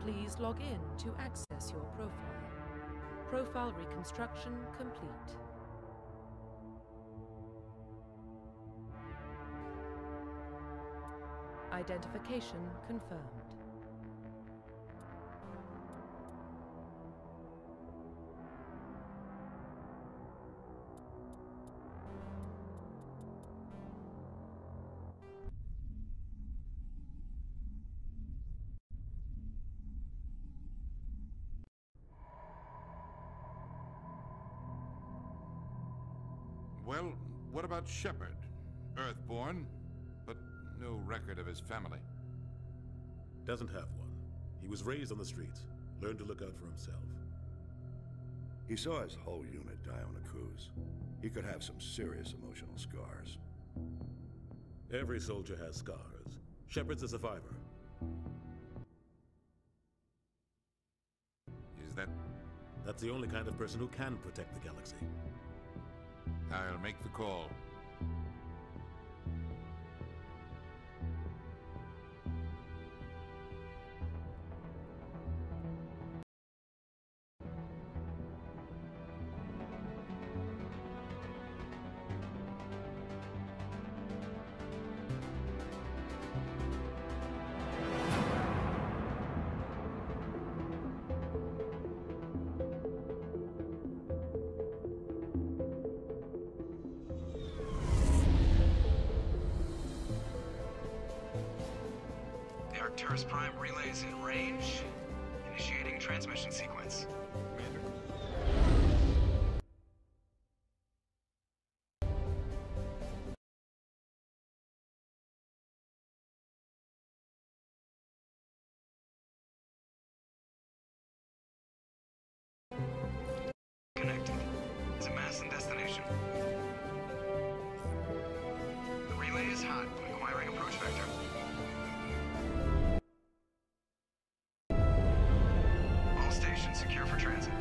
Please log in to access your profile. Profile reconstruction complete. Identification confirmed. Well, what about Shepard? Earthborn, but no record of his family. Doesn't have one. He was raised on the streets, learned to look out for himself. He saw his whole unit die on a cruise. He could have some serious emotional scars. Every soldier has scars. Shepard's a survivor. Is that... That's the only kind of person who can protect the galaxy. I'll make the call. Arcturus Prime relays in range. Initiating transmission sequence. Connected. To destination. The relay is hot. Acquiring approach vector. Station secure for transit.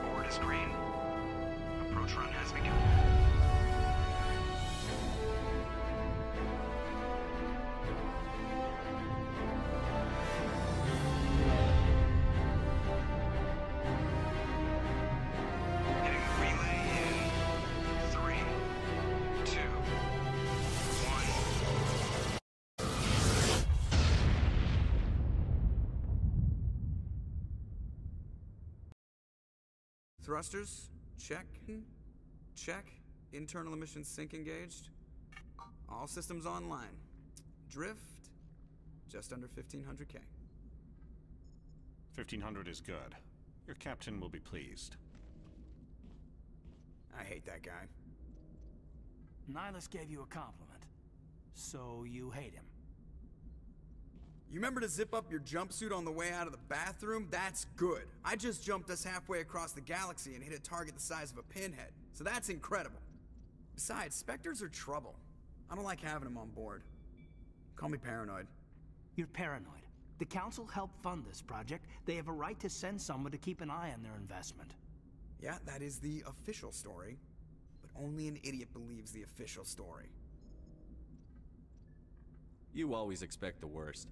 Board is green. Approach run has begun. Thrusters, check. Check. Internal emissions sync engaged. All systems online. Drift, just under 1500K. 1500 is good. Your captain will be pleased. I hate that guy. Nihilus gave you a compliment. So you hate him. You remember to zip up your jumpsuit on the way out of the bathroom? That's good. I just jumped us halfway across the galaxy and hit a target the size of a pinhead. So that's incredible. Besides, Spectres are trouble. I don't like having them on board. Call me paranoid. You're paranoid. The Council helped fund this project. They have a right to send someone to keep an eye on their investment. Yeah, that is the official story. But only an idiot believes the official story. You always expect the worst.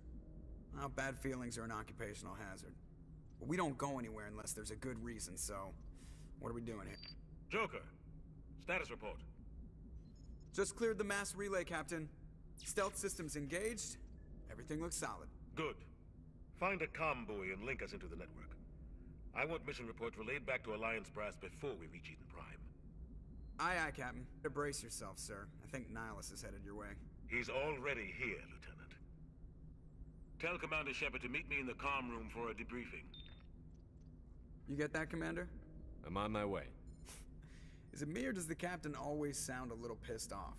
Well, bad feelings are an occupational hazard. But we don't go anywhere unless there's a good reason, so... What are we doing here? Joker, status report. Just cleared the mass relay, Captain. Stealth systems engaged. Everything looks solid. Good. Find a comm buoy and link us into the network. I want mission reports relayed back to Alliance Brass before we reach Eden Prime. Aye, aye, Captain. Brace yourself, sir. I think Nihilus is headed your way. He's already here, Lieutenant. Tell Commander Shepard to meet me in the comm room for a debriefing. You get that, Commander? I'm on my way. Is it me or does the Captain always sound a little pissed off?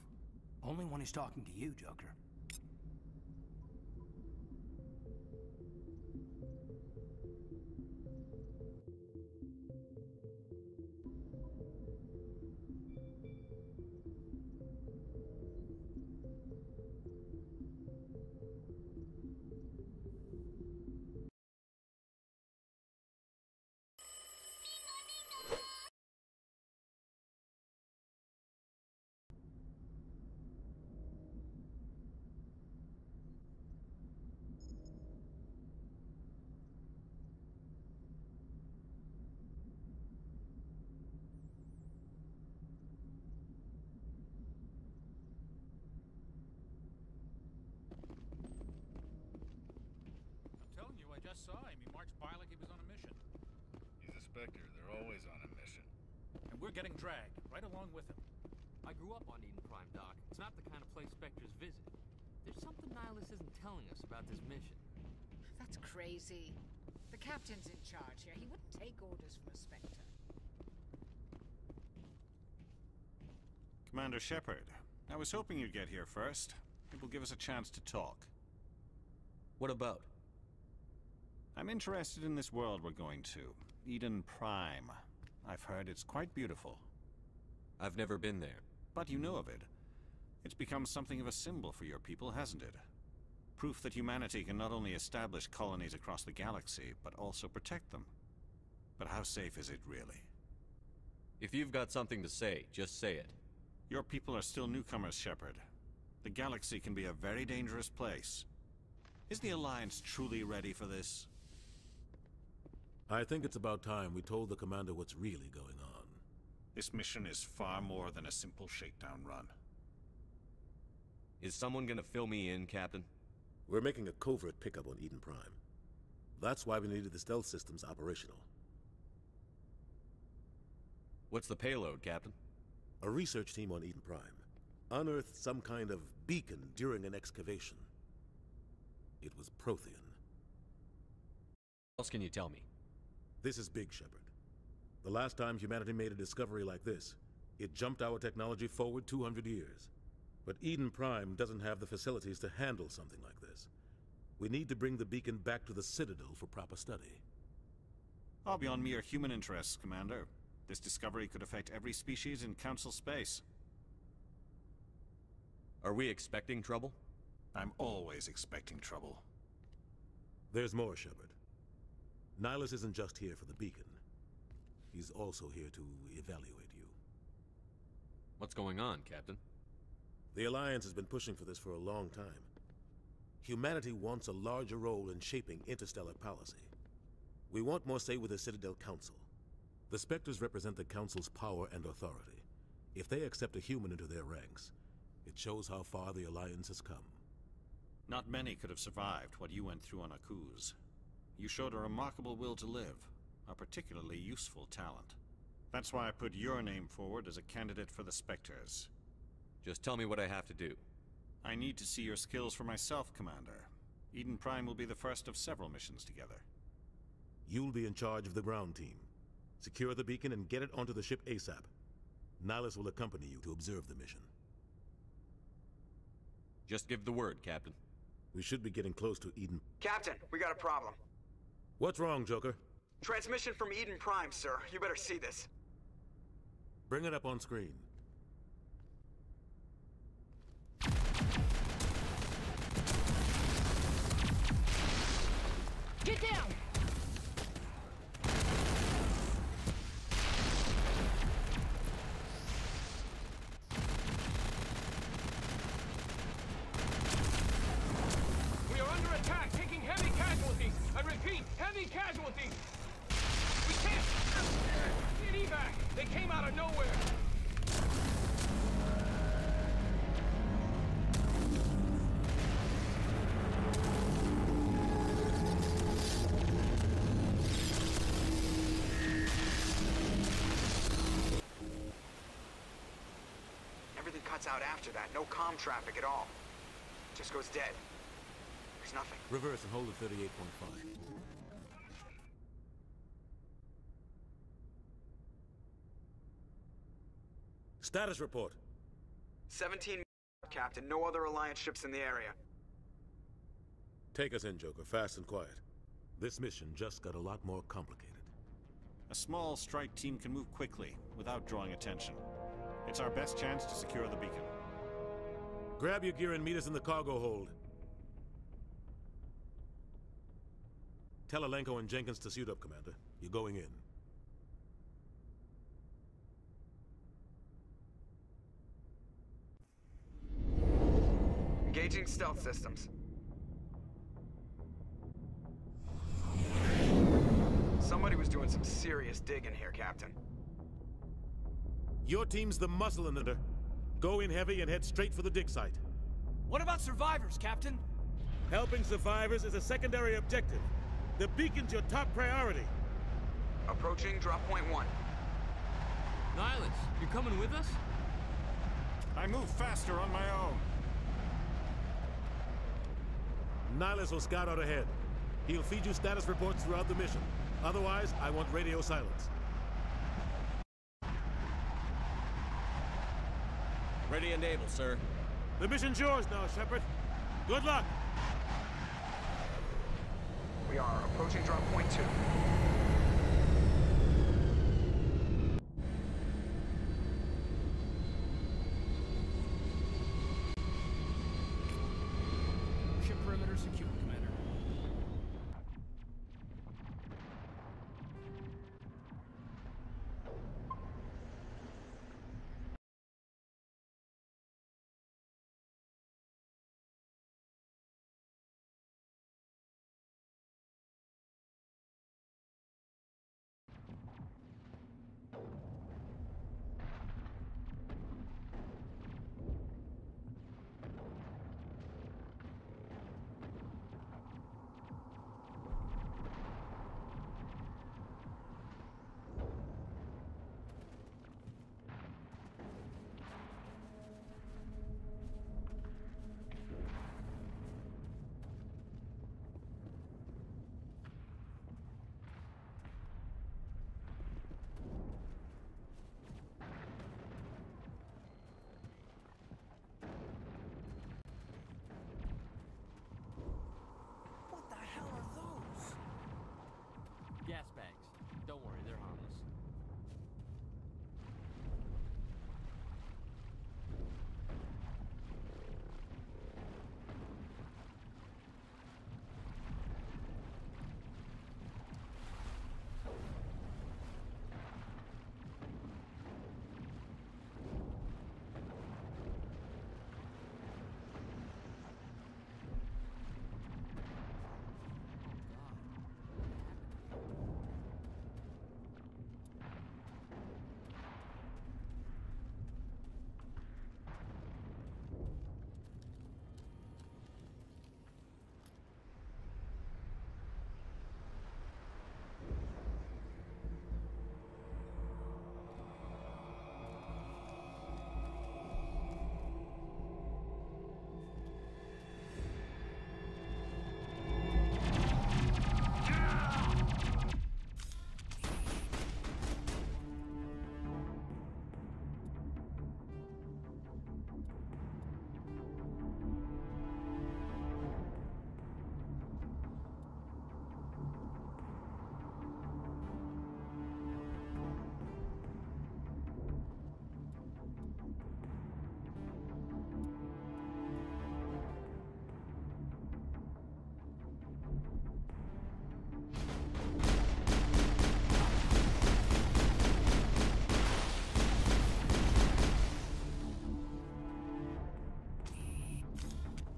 Only when he's talking to you, Joker. just saw him. He marched by like he was on a mission. He's a Spectre. They're always on a mission. And we're getting dragged, right along with him. I grew up on Eden Prime, Doc. It's not the kind of place Spectres visit. There's something Nihilus isn't telling us about this mission. That's crazy. The captain's in charge here. He wouldn't take orders from a Spectre. Commander Shepard, I was hoping you'd get here first. It will give us a chance to talk. What about? I'm interested in this world we're going to. Eden Prime. I've heard it's quite beautiful. I've never been there. But you know of it. It's become something of a symbol for your people, hasn't it? Proof that humanity can not only establish colonies across the galaxy, but also protect them. But how safe is it really? If you've got something to say, just say it. Your people are still newcomers, Shepard. The galaxy can be a very dangerous place. Is the Alliance truly ready for this? I think it's about time we told the Commander what's really going on. This mission is far more than a simple shakedown run. Is someone gonna fill me in, Captain? We're making a covert pickup on Eden Prime. That's why we needed the stealth systems operational. What's the payload, Captain? A research team on Eden Prime unearthed some kind of beacon during an excavation. It was Prothean. What else can you tell me? This is big, Shepard. The last time humanity made a discovery like this, it jumped our technology forward 200 years. But Eden Prime doesn't have the facilities to handle something like this. We need to bring the beacon back to the Citadel for proper study. All beyond mere human interests, Commander. This discovery could affect every species in Council space. Are we expecting trouble? I'm always expecting trouble. There's more, Shepard. Nihilus isn't just here for the beacon. He's also here to evaluate you. What's going on, Captain? The Alliance has been pushing for this for a long time. Humanity wants a larger role in shaping interstellar policy. We want more say with the Citadel Council. The Spectres represent the Council's power and authority. If they accept a human into their ranks, it shows how far the Alliance has come. Not many could have survived what you went through on Akuz. You showed a remarkable will to live, a particularly useful talent. That's why I put your name forward as a candidate for the Spectres. Just tell me what I have to do. I need to see your skills for myself, Commander. Eden Prime will be the first of several missions together. You'll be in charge of the ground team. Secure the beacon and get it onto the ship ASAP. Nihilus will accompany you to observe the mission. Just give the word, Captain. We should be getting close to Eden. Captain, we got a problem. What's wrong, Joker? Transmission from Eden Prime, sir. You better see this. Bring it up on screen. Get down! We are under attack, taking heavy casualties. I repeat, heavy casualties. We can't get evac. They came out of nowhere. Everything cuts out after that. No comm traffic at all. Just goes dead. There's nothing. Reverse and hold at 38.5. Status report. 17, Captain. No other Alliance ships in the area. Take us in, Joker, fast and quiet. This mission just got a lot more complicated. A small strike team can move quickly, without drawing attention. It's our best chance to secure the beacon. Grab your gear and meet us in the cargo hold. Tell Alenko and Jenkins to suit up, Commander. You're going in. Engaging stealth systems. Somebody was doing some serious digging here, Captain. Your team's the muscle in it. Go in heavy and head straight for the dig site. What about survivors, Captain? Helping survivors is a secondary objective. The beacon's your top priority. Approaching drop point 1. Nihilus, you coming with us? I move faster on my own. Nihilus will scout out ahead. He'll feed you status reports throughout the mission. Otherwise, I want radio silence. Ready and able, sir. The mission's yours now, Shepard. Good luck! We are approaching drop point 2. Ship perimeter secure, Commander. Gas bags. Don't worry, they're harmless.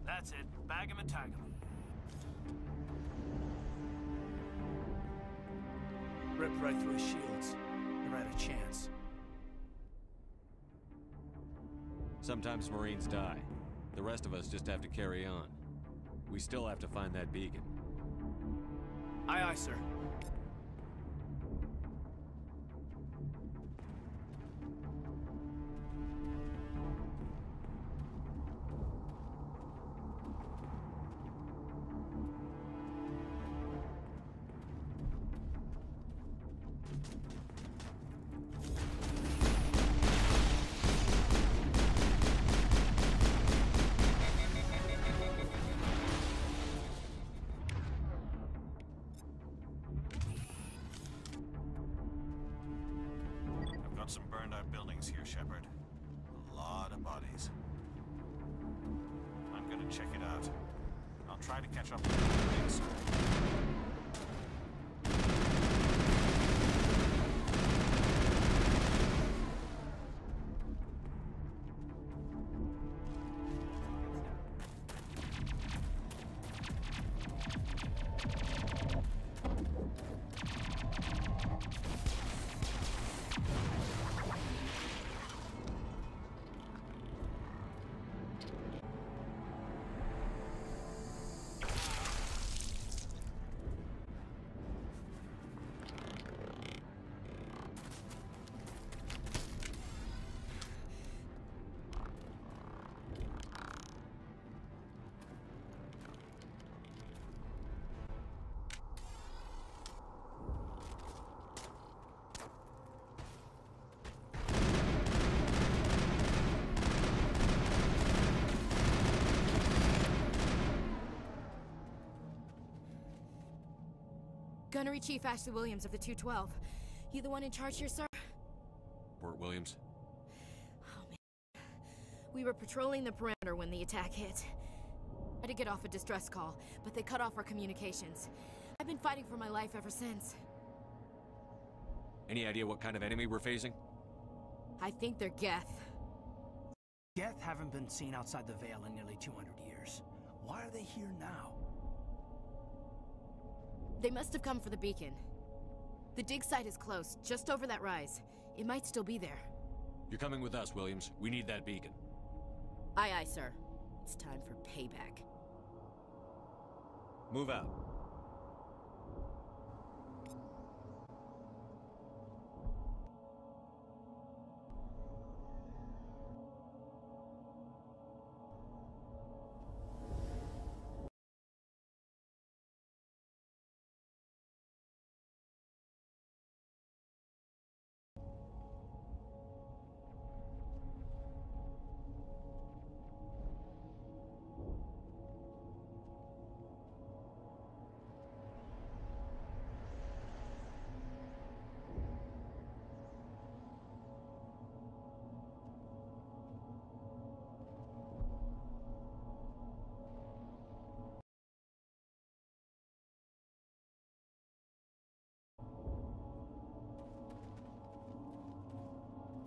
That's it. Bag him and tag him. Ripped right through his shields. Never had a chance. Sometimes Marines die. The rest of us just have to carry on. We still have to find that beacon. Aye, aye, sir. Some burned out buildings here, Shepard. A lot of bodies. I'm gonna check it out. I'll try to catch up with the buildings. Gunnery Chief Ashley Williams of the 212. You the one in charge here, sir? Burt Williams? Oh, man. We were patrolling the perimeter when the attack hit. I had to get off a distress call, but they cut off our communications. I've been fighting for my life ever since. Any idea what kind of enemy we're facing? I think they're Geth. Geth haven't been seen outside the Veil in nearly 200 years. Why are they here now? They must have come for the beacon. The dig site is close, just over that rise. It might still be there. You're coming with us, Williams. We need that beacon. Aye, aye, sir. It's time for payback. Move out.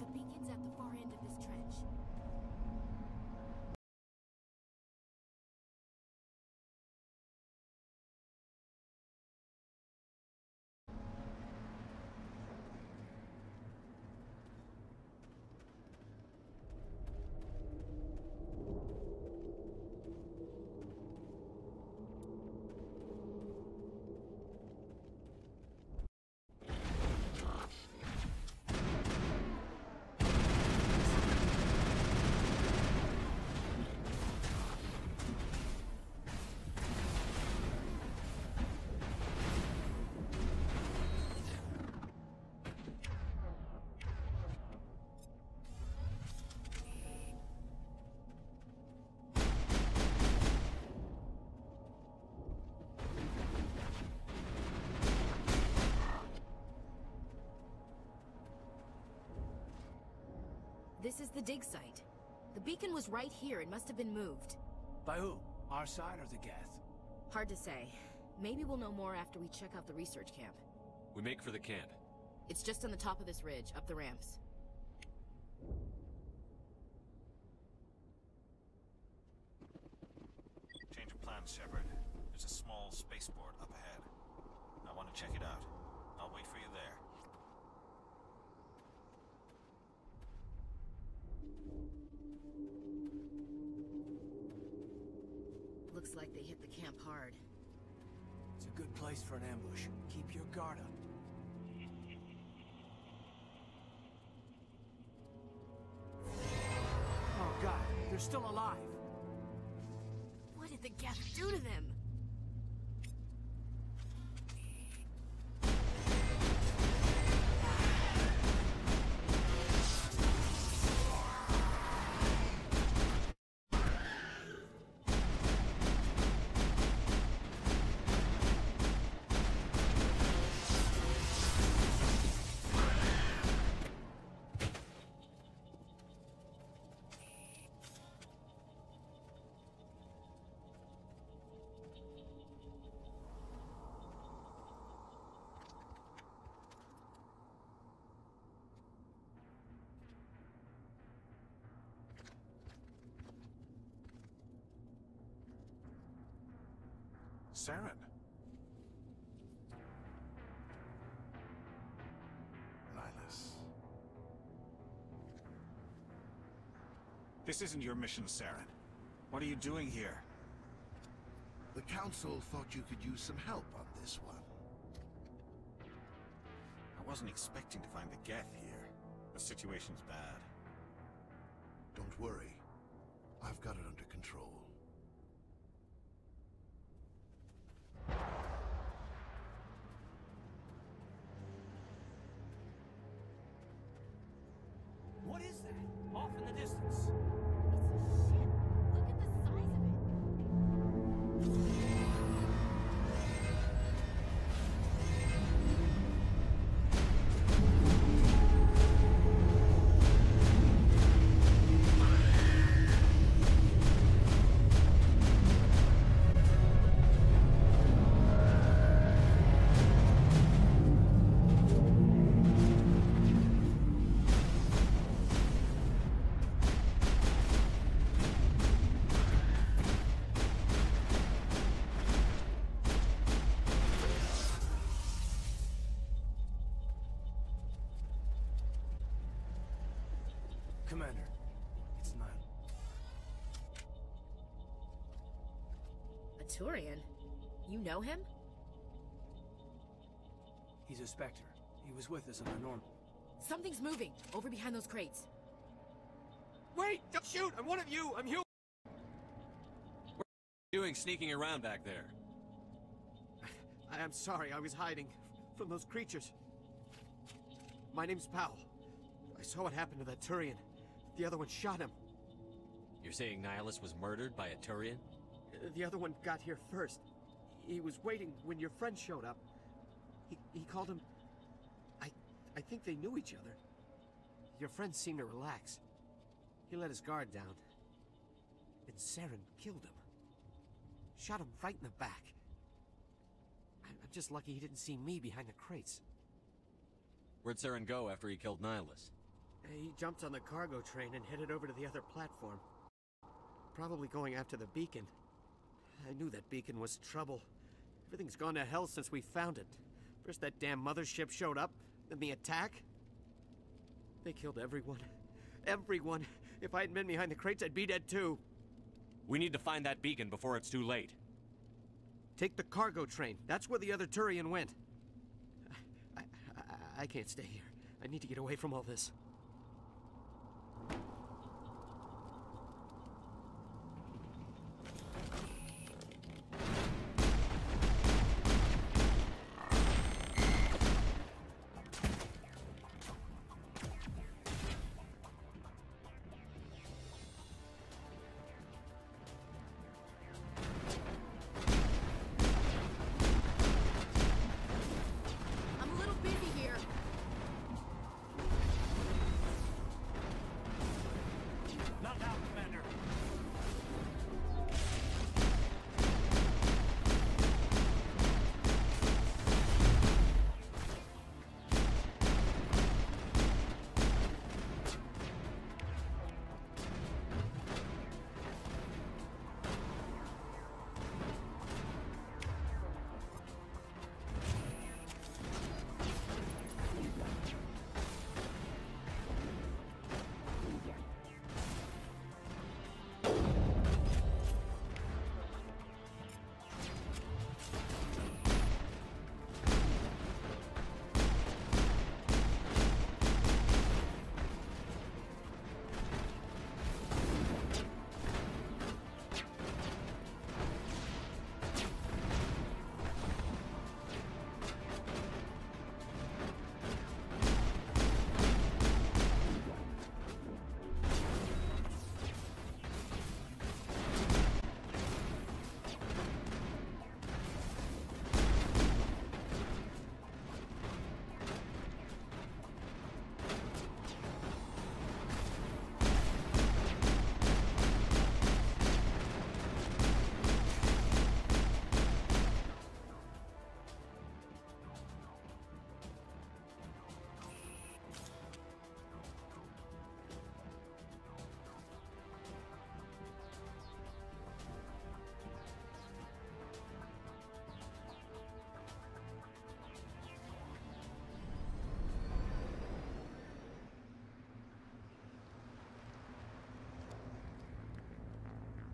The beacon's at the far end of this trench. This is the dig site. The beacon was right here. It must have been moved. By who? Our side or the Geth? Hard to say. Maybe we'll know more after we check out the research camp. We make for the camp. It's just on the top of this ridge, up the ramps. Change of plans, Shepard. There's a small spaceport up ahead. I want to check it out. I'll wait for you there. Looks like they hit the camp hard. It's a good place for an ambush. Keep your guard up. Oh god, they're still alive. What did the Geth do to them? Saren. Nihilus. This isn't your mission, Saren. What are you doing here? The Council thought you could use some help on this one. I wasn't expecting to find the Geth here. The situation's bad. Don't worry. I've got it under control. What is that? Off in the distance. It's a ship. Look at the size of it. Commander, it's not. A Turian? You know him? He's a Spectre. He was with us on the Norm. Something's moving, over behind those crates. Wait! Don't shoot! I'm one of you! I'm human! What are you doing sneaking around back there? I'm sorry, I was hiding from those creatures. My name's Powell. I saw what happened to that Turian. The other one shot him. You're saying Nihilus was murdered by a Turian? The other one got here first. He was waiting when your friend showed up. He called him... I think they knew each other. Your friend seemed to relax. He let his guard down. And Saren killed him. Shot him right in the back. I'm just lucky he didn't see me behind the crates. Where'd Saren go after he killed Nihilus? He jumped on the cargo train and headed over to the other platform. Probably going after the beacon. I knew that beacon was trouble. Everything's gone to hell since we found it. First that damn mothership showed up, then the attack. They killed everyone. Everyone. If I hadn't been behind the crates, I'd be dead too. We need to find that beacon before it's too late. Take the cargo train. That's where the other Turian went. I can't stay here. I need to get away from all this.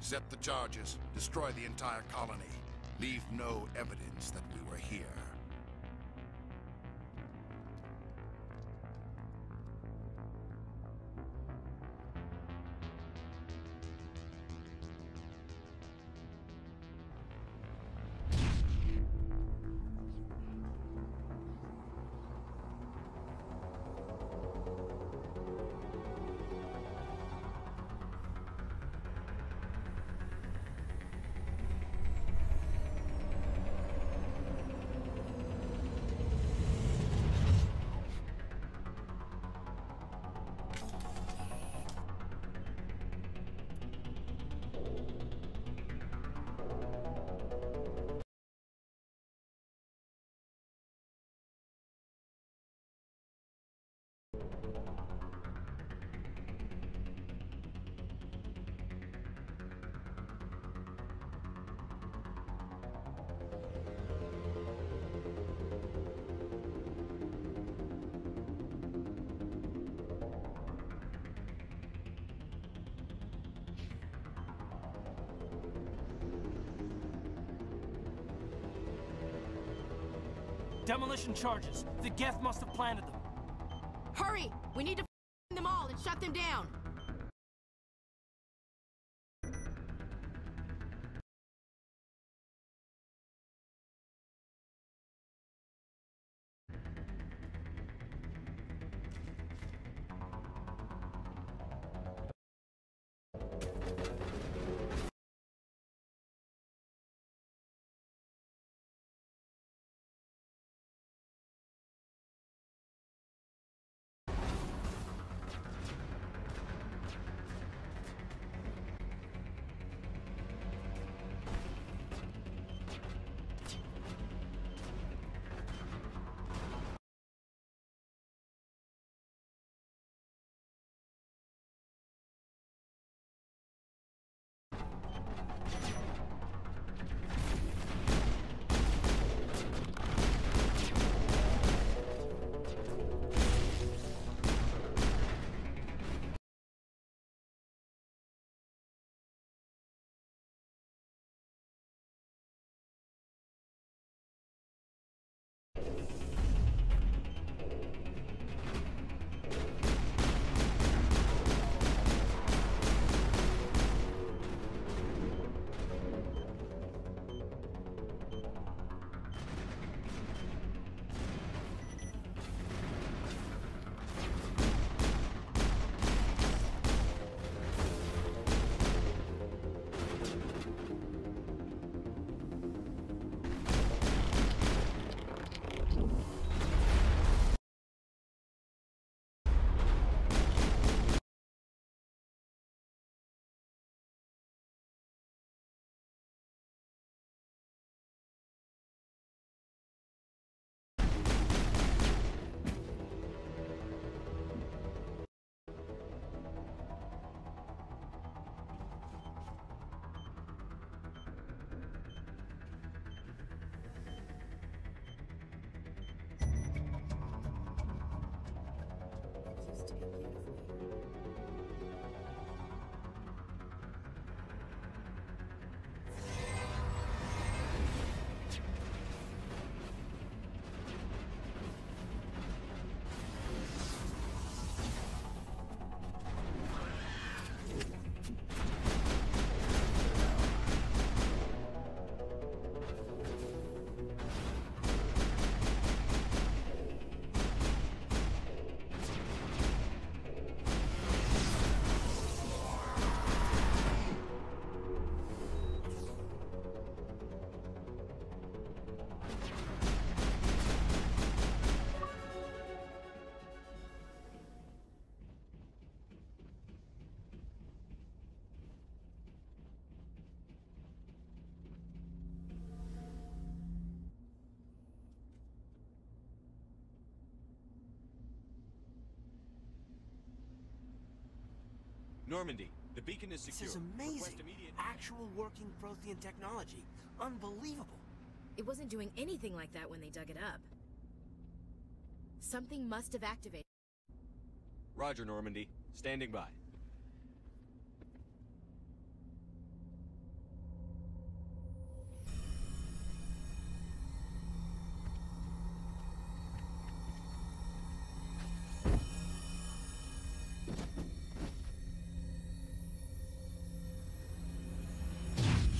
Set the charges. Destroy the entire colony. Leave no evidence that we were here. Demolition charges. The Geth must have planted them. Hurry! We need to find them all and shut them down! Normandy, the beacon is secure. This is amazing. Actual working Prothean technology. Unbelievable. It wasn't doing anything like that when they dug it up. Something must have activated. Roger, Normandy. Standing by.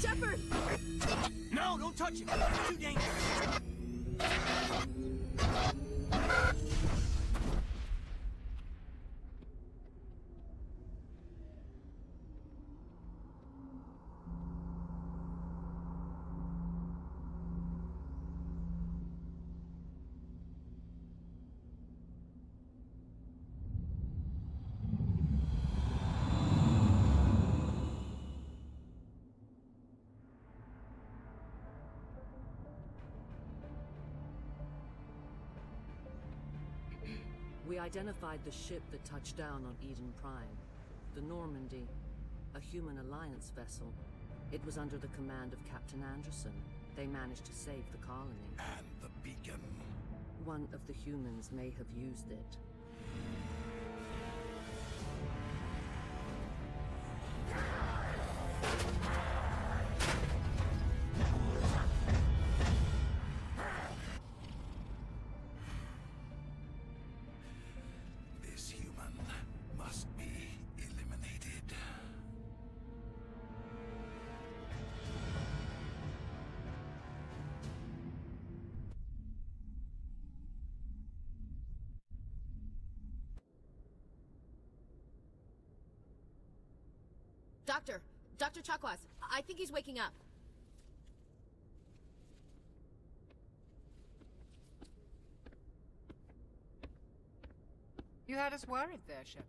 Shepard! No, don't touch it! Too dangerous! We identified the ship that touched down on Eden Prime. The Normandy, a human alliance vessel. It was under the command of Captain Anderson. They managed to save the colony. And the beacon. One of the humans may have used it. Doctor! Dr. Chakwas, I think he's waking up. You had us worried there, Shepard.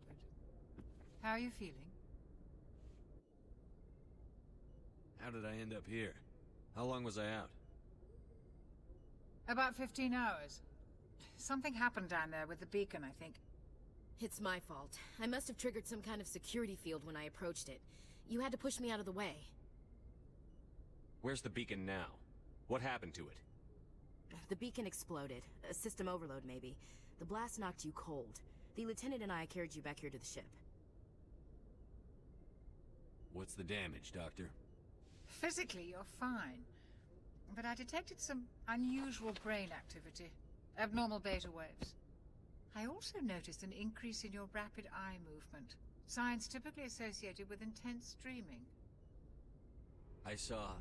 How are you feeling? How did I end up here? How long was I out? About 15 hours. Something happened down there with the beacon, I think. It's my fault. I must have triggered some kind of security field when I approached it. You had to push me out of the way. Where's the beacon now? What happened to it? The beacon exploded. A system overload, maybe. The blast knocked you cold. The lieutenant and I carried you back here to the ship. What's the damage, Doctor? Physically, you're fine. But I detected some unusual brain activity. Abnormal beta waves. I also noticed an increase in your rapid eye movement. Signs typically associated with intense dreaming. I saw...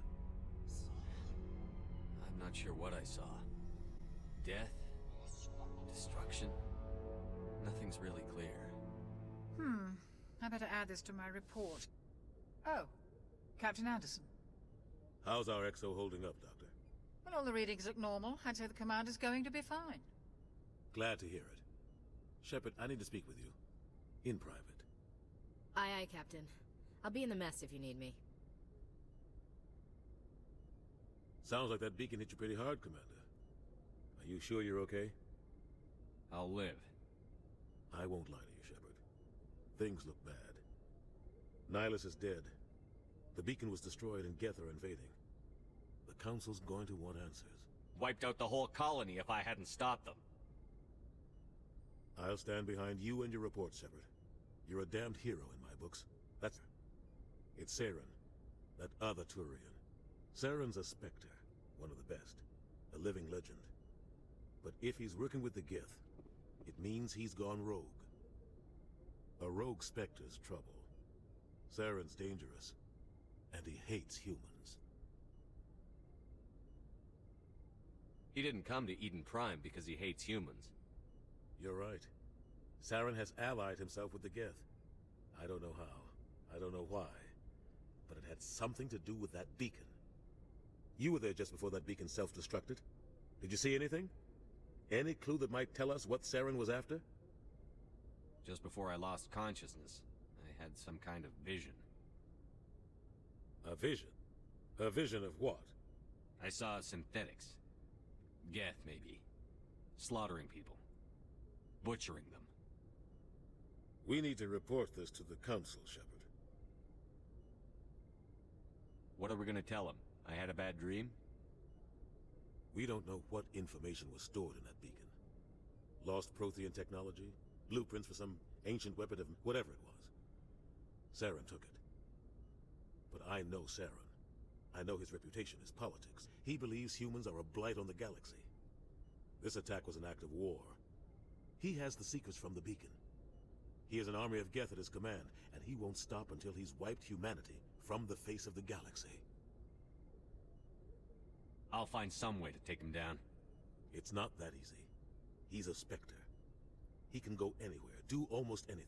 I'm not sure what I saw. Death? Destruction? Nothing's really clear. I better add this to my report. Oh, Captain Anderson. How's our XO holding up, Doctor? Well, all the readings look normal. I'd say the commander's going to be fine. Glad to hear it. Shepard, I need to speak with you. In private. Aye, aye, Captain. I'll be in the mess if you need me. Sounds like that beacon hit you pretty hard, Commander. Are you sure you're okay? I'll live. I won't lie to you, Shepard. Things look bad. Nihilus is dead. The beacon was destroyed and Geth are invading. The Council's going to want answers. Wiped out the whole colony if I hadn't stopped them. I'll stand behind you and your report, Shepard. You're a damned hero in my books. That's... It's Saren, that other Turian. Saren's a Spectre, one of the best. A living legend. But if he's working with the Geth, it means he's gone rogue. A rogue Spectre's trouble. Saren's dangerous, and he hates humans. He didn't come to Eden Prime because he hates humans. You're right. Saren has allied himself with the Geth. I don't know how. I don't know why. But it had something to do with that beacon. You were there just before that beacon self-destructed. Did you see anything? Any clue that might tell us what Saren was after? Just before I lost consciousness, I had some kind of vision. A vision? A vision of what? I saw synthetics. Geth, maybe. Slaughtering people. Butchering them. We need to report this to the Council, Shepard. What are we gonna tell him? I had a bad dream? We don't know what information was stored in that beacon. Lost Prothean technology? Blueprints for some ancient weapon of whatever it was. Saren took it. But I know Saren. I know his reputation is politics. He believes humans are a blight on the galaxy. This attack was an act of war. He has the secrets from the beacon. He has an army of Geth at his command, and he won't stop until he's wiped humanity from the face of the galaxy. I'll find some way to take him down. It's not that easy. He's a Spectre. He can go anywhere, do almost anything.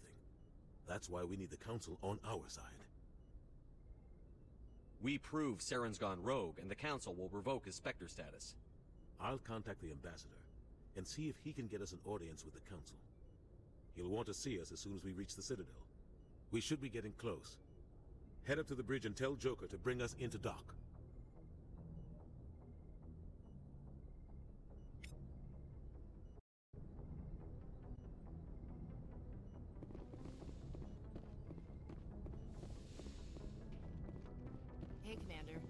That's why we need the Council on our side. We prove Saren's gone rogue, and the Council will revoke his Spectre status. I'll contact the Ambassador, and see if he can get us an audience with the Council. He'll want to see us as soon as we reach the Citadel. We should be getting close. Head up to the bridge and tell Joker to bring us into dock. Hey, Commander.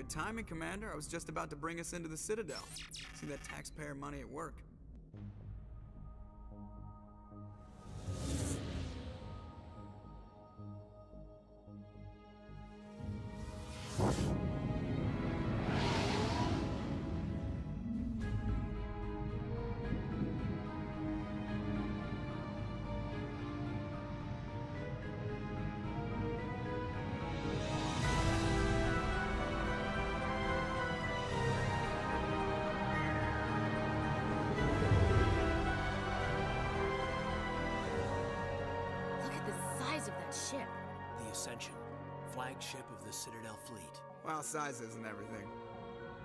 Good timing, Commander. I was just about to bring us into the Citadel. See that taxpayer money at work. Ship. The Ascension, flagship of the Citadel fleet. Well, size isn't everything.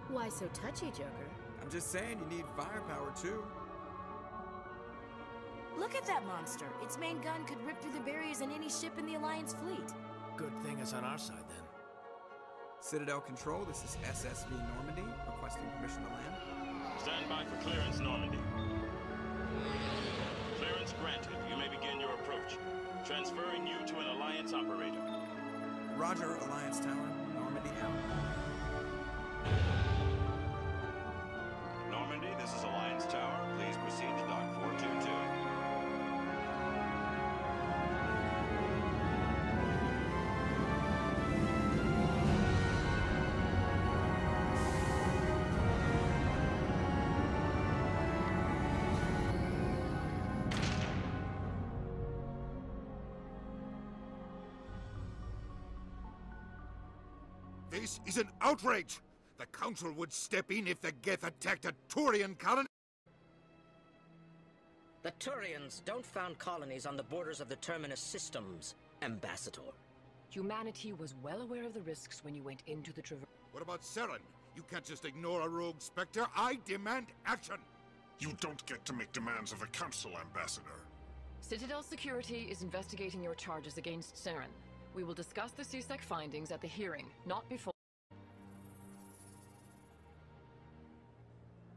Why so touchy, Joker? I'm just saying you need firepower, too. Look at that monster. Its main gun could rip through the barriers in any ship in the Alliance fleet. Good thing it's on our side, then. Citadel Control, this is SSV Normandy, requesting permission to land. Stand by for clearance, Normandy. Clearance granted. You may begin your approach. Transferring you to an Alliance operator. Roger, Alliance Tower. Normandy out. Normandy, this is Alliance Tower. Please proceed to Dock 422. This is an outrage! The Council would step in if the Geth attacked a Turian colony. The Turians don't found colonies on the borders of the Terminus systems, Ambassador. Humanity was well aware of the risks when you went into the Traverse. What about Saren? You can't just ignore a rogue Spectre. I demand action! You don't get to make demands of the Council, Ambassador. Citadel Security is investigating your charges against Saren. We will discuss the CSEC findings at the hearing, not before.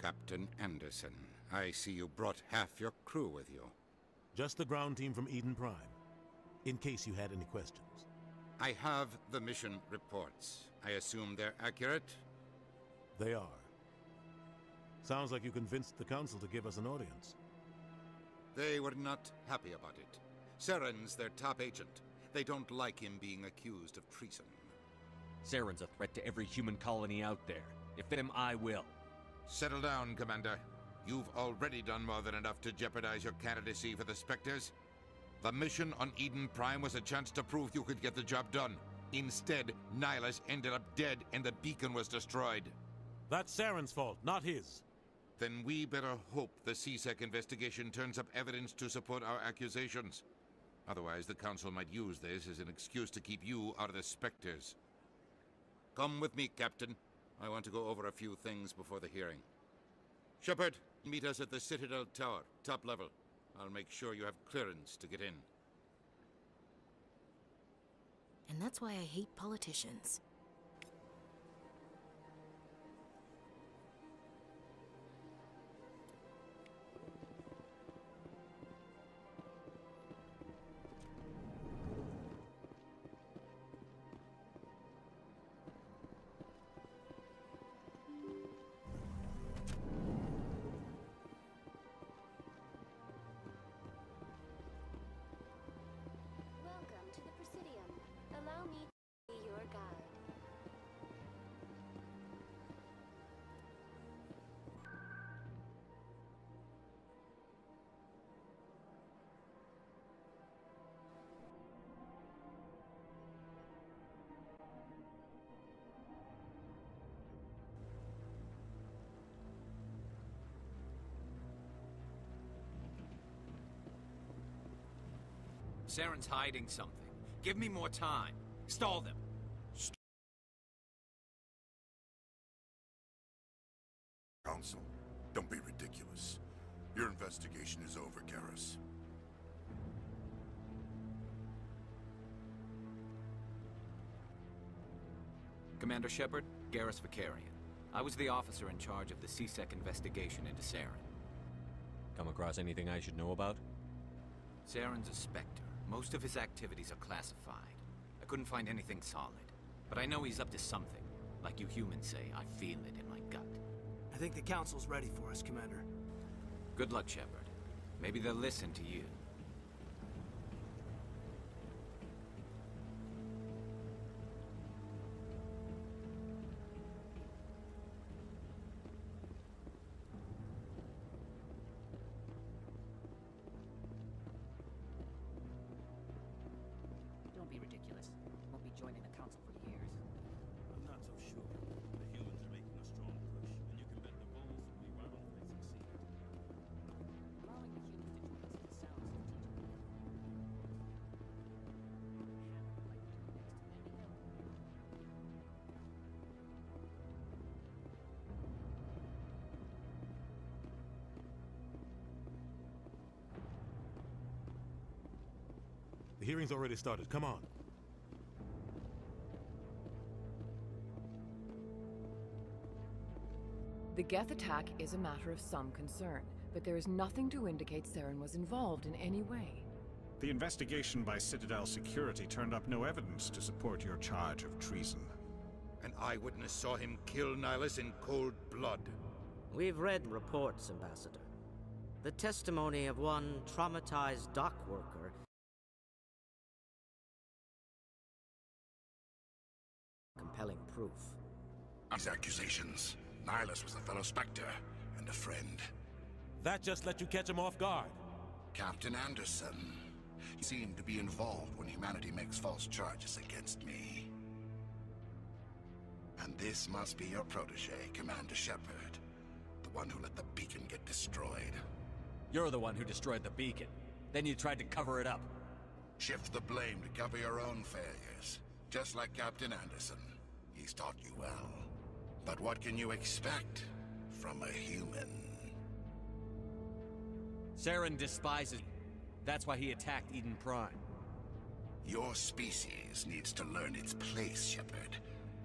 Captain Anderson, I see you brought half your crew with you. Just the ground team from Eden Prime, in case you had any questions. I have the mission reports. I assume they're accurate? They are. Sounds like you convinced the Council to give us an audience. They were not happy about it. Saren's their top agent. They don't like him being accused of treason. Saren's a threat to every human colony out there. Defeat him, I will. Settle down, Commander. You've already done more than enough to jeopardize your candidacy for the Spectres. The mission on Eden Prime was a chance to prove you could get the job done. Instead, Nihilus ended up dead and the beacon was destroyed. That's Saren's fault, not his. Then we better hope the CSEC investigation turns up evidence to support our accusations. Otherwise, the Council might use this as an excuse to keep you out of the Spectres. Come with me, Captain. I want to go over a few things before the hearing. Shepard, meet us at the Citadel Tower, top level. I'll make sure you have clearance to get in. And that's why I hate politicians. Saren's hiding something. Give me more time. Stall them. Council, don't be ridiculous. Your investigation is over, Garrus. Commander Shepard, Garrus Vicarian. I was the officer in charge of the CSEC investigation into Saren. Come across anything I should know about? Saren's a Spectre. Most of his activities are classified. I couldn't find anything solid. But I know he's up to something. Like you humans say, I feel it in my gut. I think the Council's ready for us, Commander. Good luck, Shepard. Maybe they'll listen to you. Don't be ridiculous. Won't be joining the Council for years. I'm not so sure. The humans are making a strong push, and you can bet the Vols will be right on if they succeed. Allowing the humans to join us sounds strategic. The hearing's already started. Come on. The Geth attack is a matter of some concern, but there is nothing to indicate Saren was involved in any way. The investigation by Citadel Security turned up no evidence to support your charge of treason. An eyewitness saw him kill Nihilus in cold blood. We've read reports, Ambassador. The testimony of one traumatized dock worker compelling proof. These accusations. Nihilus was a fellow Spectre and a friend. That just let you catch him off guard. Captain Anderson. He seemed to be involved when humanity makes false charges against me. And this must be your protege, Commander Shepard. The one who let the beacon get destroyed. You're the one who destroyed the beacon. Then you tried to cover it up. Shift the blame to cover your own failures. Just like Captain Anderson. He's taught you well. But what can you expect from a human? Saren despises. That's why he attacked Eden Prime. Your species needs to learn its place, Shepard.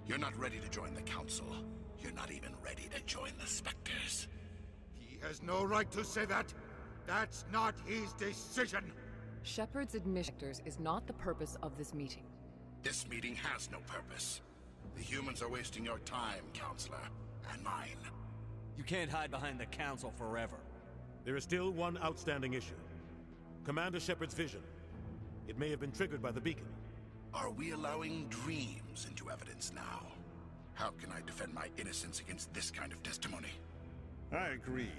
You're not ready to join the Council. You're not even ready to join the Spectres. He has no right to say that. That's not his decision. Shepard's admission is not the purpose of this meeting. This meeting has no purpose. The humans are wasting your time, Counselor, and mine. You can't hide behind the Council forever. There is still one outstanding issue. Commander Shepard's vision. It may have been triggered by the beacon. Are we allowing dreams into evidence now? How can I defend my innocence against this kind of testimony? I agree.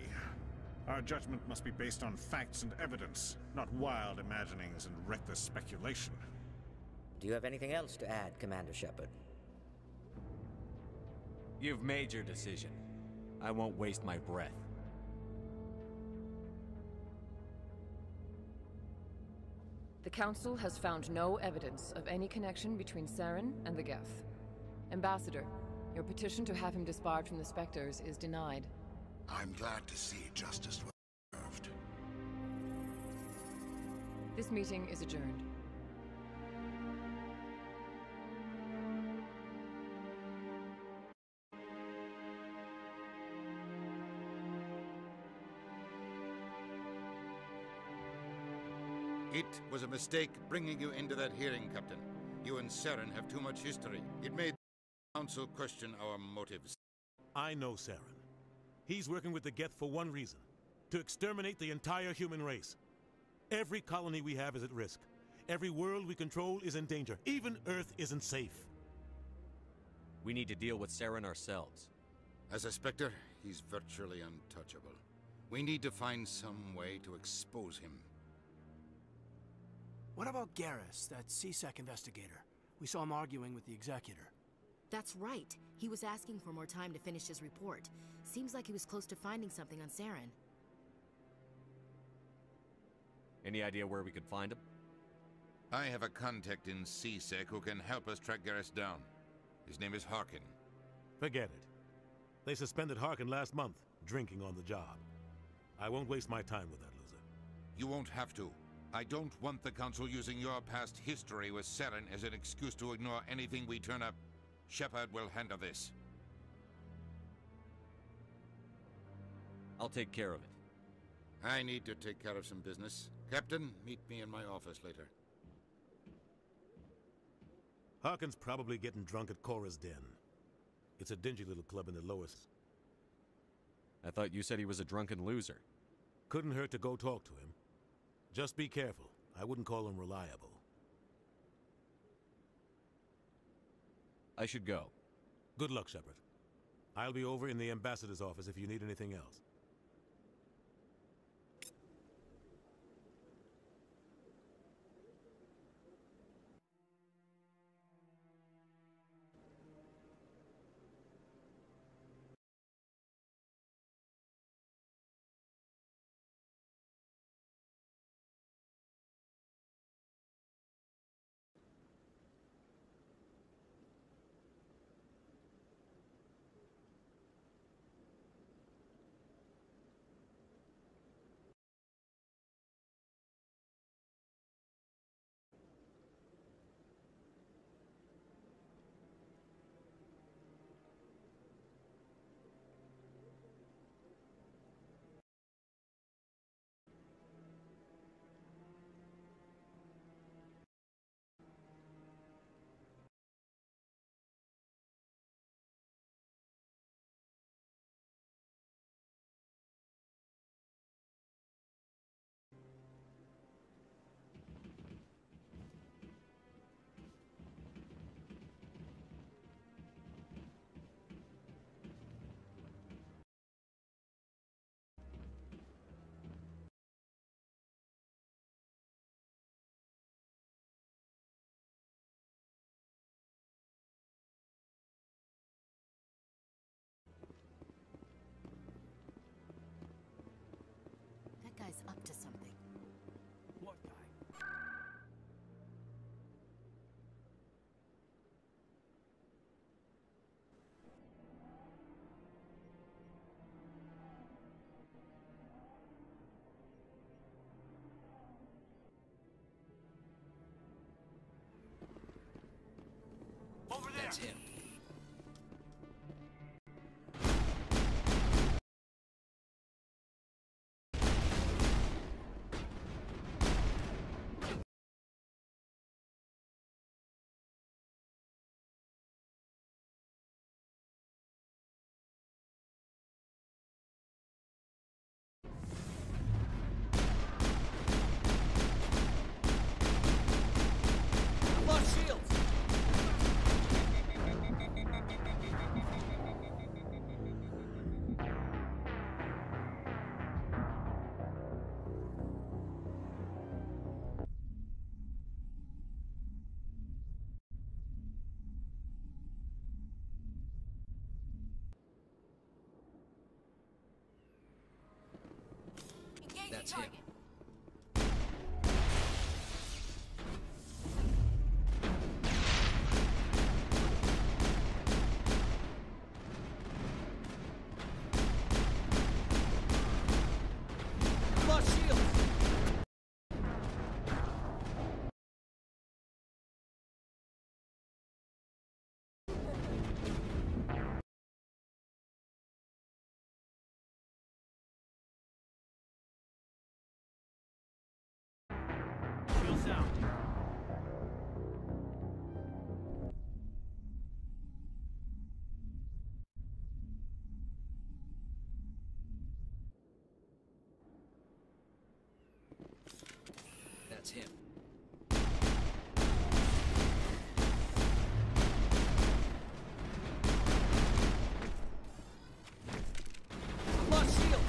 Our judgment must be based on facts and evidence, not wild imaginings and reckless speculation. Do you have anything else to add, Commander Shepard? You've made your decision. I won't waste my breath. The Council has found no evidence of any connection between Saren and the Geth. Ambassador, your petition to have him disbarred from the Spectres is denied. I'm glad to see justice was served. This meeting is adjourned. It was a mistake bringing you into that hearing, Captain. You and Saren have too much history. It made the Council question our motives. I know Saren. He's working with the Geth for one reason. To exterminate the entire human race. Every colony we have is at risk. Every world we control is in danger. Even Earth isn't safe. We need to deal with Saren ourselves. As a Spectre, he's virtually untouchable. We need to find some way to expose him. What about Garrus, that C-Sec investigator? We saw him arguing with the Executor. That's right. He was asking for more time to finish his report. Seems like he was close to finding something on Saren. Any idea where we could find him? I have a contact in C-Sec who can help us track Garrus down. His name is Harkin. Forget it. They suspended Harkin last month, drinking on the job. I won't waste my time with that loser. You won't have to. I don't want the Council using your past history with Saren as an excuse to ignore anything we turn up. Shepard will handle this. I'll take care of it. I need to take care of some business. Captain, meet me in my office later. Harkin's probably getting drunk at Cora's den. It's a dingy little club in the lowest. I thought you said he was a drunken loser. Couldn't hurt to go talk to him. Just be careful. I wouldn't call him reliable. I should go. Good luck, Shepard. I'll be over in the ambassador's office if you need anything else. That guy's up to something. What guy? Over there! That's him. Lost shields! That's him. Lost shields! Shields out. That's him. Lost shields!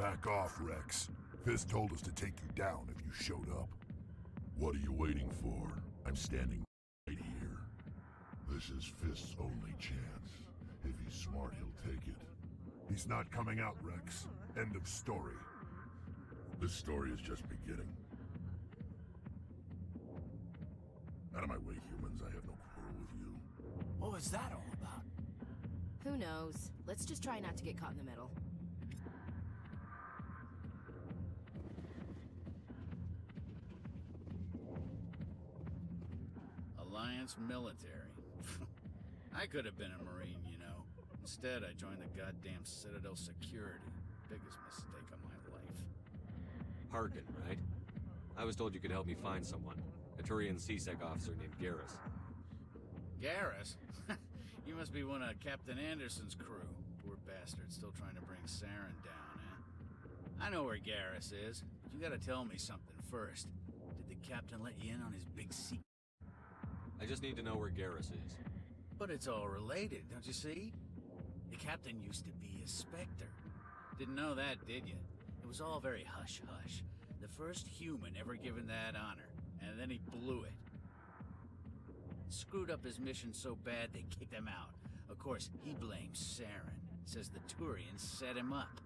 Back off, Rex. Fist told us to take you down if you showed up. What are you waiting for? I'm standing right here. This is Fist's only chance. If he's smart, he'll take it. He's not coming out, Rex. End of story. This story is just beginning. Out of my way, humans. I have no quarrel with you. What was that all about? Who knows? Let's just try not to get caught in the middle. Alliance military. I could have been a Marine, you know. Instead, I joined the goddamn Citadel security. Biggest mistake of my life. Harkin, right? I was told you could help me find someone. A Turian CSEC officer named Garrus. Garrus? You must be one of Captain Anderson's crew. Poor bastard, still trying to bring Saren down, eh? I know where Garrus is, but you gotta tell me something first. Did the captain let you in on his big secret? I just need to know where Garrus is. But it's all related, don't you see? The captain used to be a Spectre. Didn't know that, did you? It was all very hush-hush. The first human ever given that honor, and then he blew it. Screwed up his mission so bad they kicked him out. Of course, he blames Saren. Says the Turians set him up.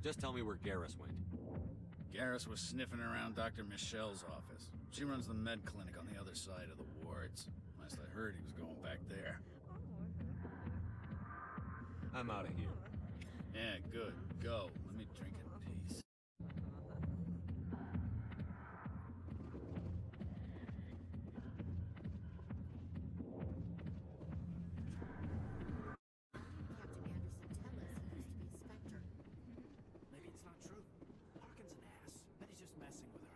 Just tell me where Garrus went. Garrus was sniffing around Dr. Michelle's office. She runs the med clinic on the other side of the wards. Last I heard, he was going back there. I'm out of here. Yeah, good. Go. Let me drink in peace. Maybe it's not true. Harkin's an ass. Bet he's just messing with her.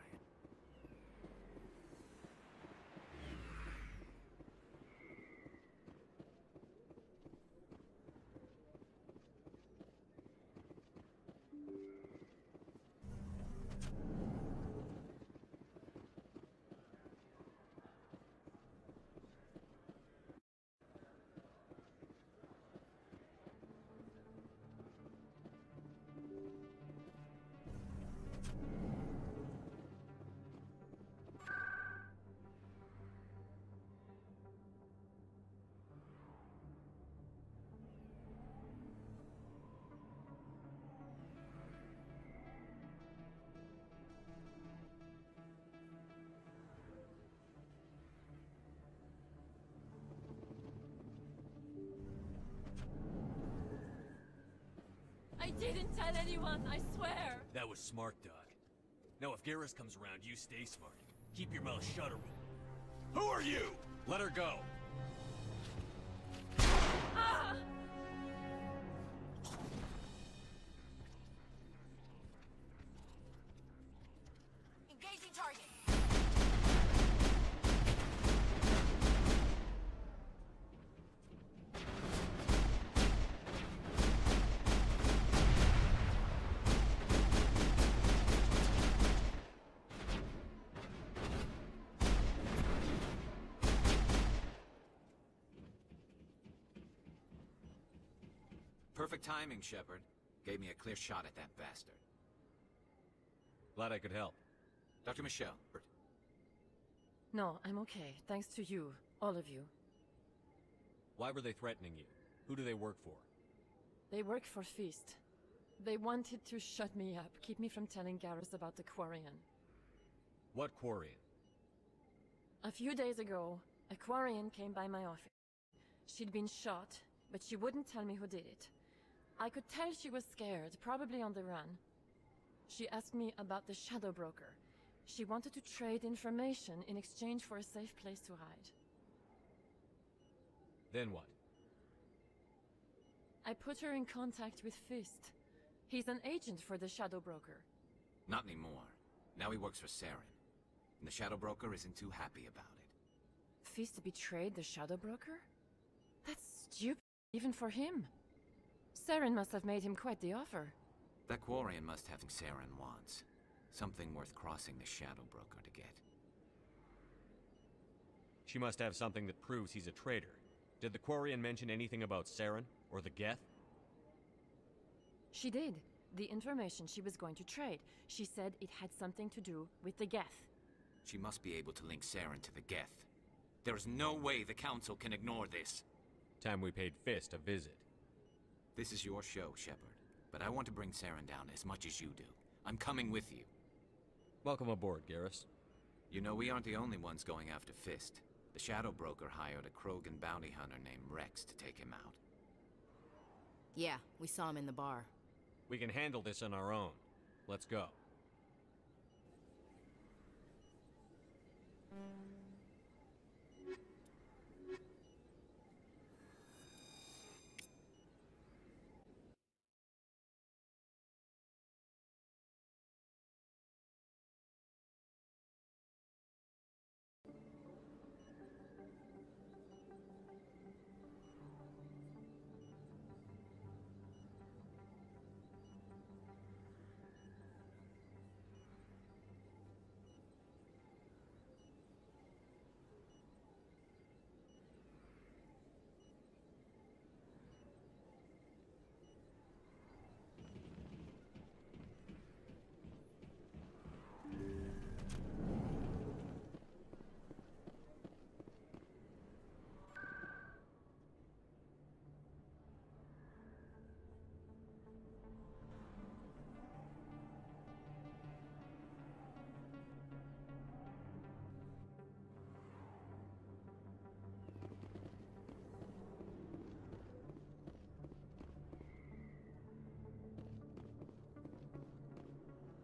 I didn't tell anyone, I swear! That was smart, Doc. Now if Garrus comes around, you stay smart. Keep your mouth shut or we'll... Who are you? Let her go. Ah! Engaging target. Perfect timing, Shepard. Gave me a clear shot at that bastard. Glad I could help. Dr. Michelle. No, I'm okay. Thanks to you. All of you. Why were they threatening you? Who do they work for? They work for Feast. They wanted to shut me up, keep me from telling Garrus about the Quarian. What Quarian? A few days ago, a Quarian came by my office. She'd been shot, but she wouldn't tell me who did it. I could tell she was scared, probably on the run. She asked me about the Shadow Broker. She wanted to trade information in exchange for a safe place to hide. Then what? I put her in contact with Fist. He's an agent for the Shadow Broker. Not anymore. Now he works for Saren. And the Shadow Broker isn't too happy about it. Fist betrayed the Shadow Broker? That's stupid, even for him. Saren must have made him quite the offer. That Quarian must have something Saren wants. Something worth crossing the Shadow Broker to get. She must have something that proves he's a traitor. Did the Quarian mention anything about Saren or the Geth? She did. The information she was going to trade. She said it had something to do with the Geth. She must be able to link Saren to the Geth. There is no way the Council can ignore this. Time we paid Fist a visit. This is your show, Shepard. But I want to bring Saren down as much as you do. I'm coming with you. Welcome aboard, Garrus. You know, we aren't the only ones going after Fist. The Shadow Broker hired a Krogan bounty hunter named Rex to take him out. Yeah, we saw him in the bar. We can handle this on our own. Let's go.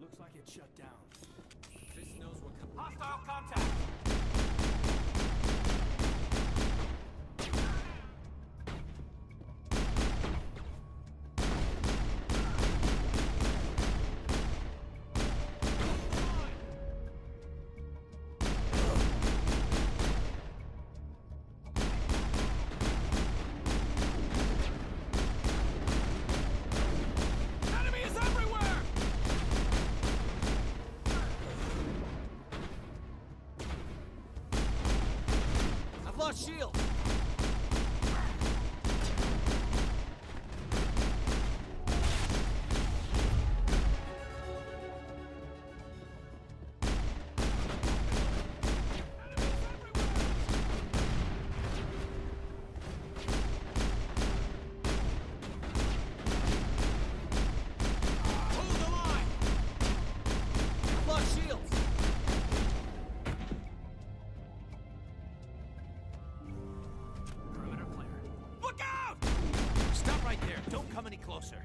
Looks like it's shut down. This knows what... Hostile contact! Shield! Closer.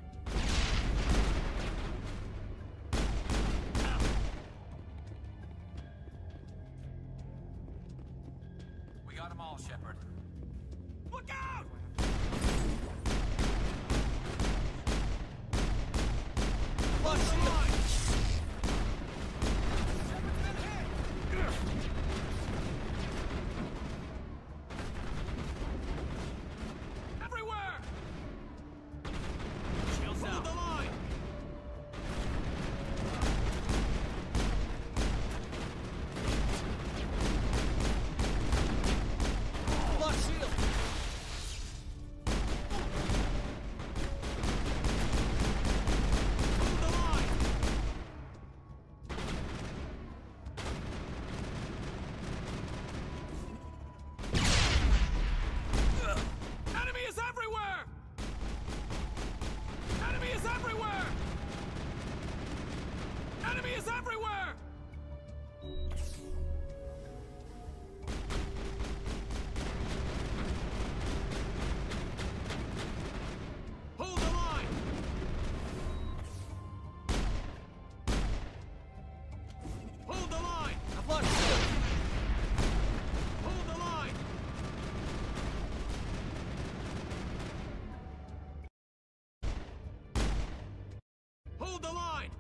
We got them all, Shepard. Look out! Flush line! Shepard's been hit! Everywhere! Shields out. Hold the line! Flush shield! Hold the line! Enemy is everywhere! Enemy is everywhere! Enemy is everywhere! Hold the line! Hold the line! A flush shield! Hold the line! Hold the line!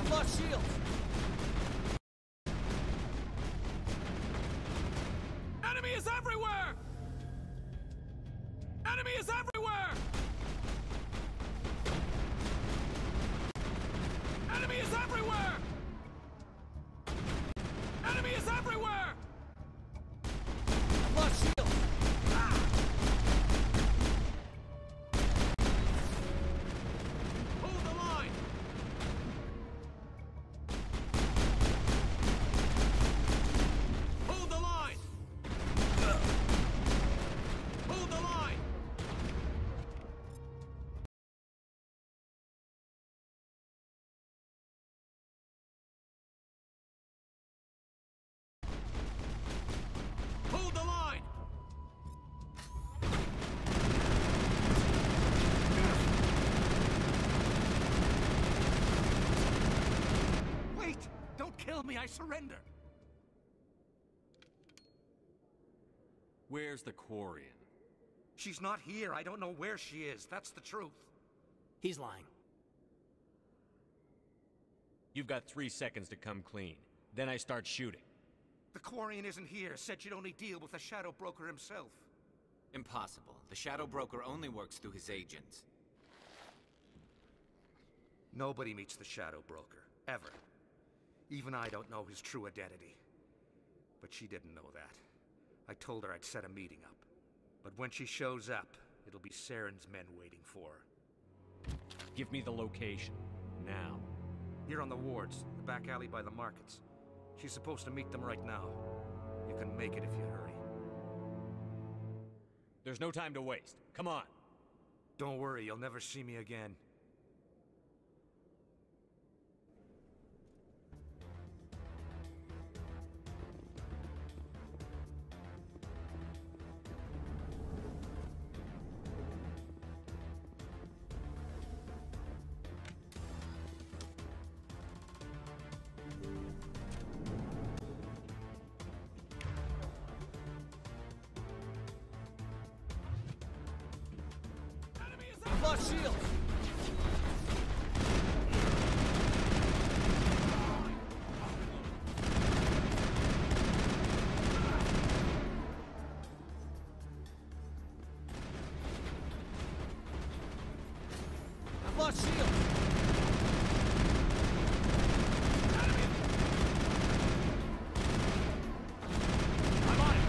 Flush shield! Enemy is everywhere! Enemy is everywhere! Enemy is everywhere! Enemy is everywhere! Flush shield! Ah! kill me, I surrender. Where's the Quarian? She's not here. I don't know where she is. That's the truth. He's lying. You've got 3 seconds to come clean. Then I start shooting. The Quarian isn't here. Said she'd only deal with the Shadow Broker himself. Impossible. The Shadow Broker only works through his agents. Nobody meets the Shadow Broker. Ever. Even I don't know his true identity. But she didn't know that. I told her I'd set a meeting up. But when she shows up, it'll be Saren's men waiting for her. Give me the location. Now. Here on the wards, the back alley by the markets. She's supposed to meet them right now. You can make it if you hurry. There's no time to waste. Come on. Don't worry, you'll never see me again. I've lost shield! I've lost shield! I'm on it!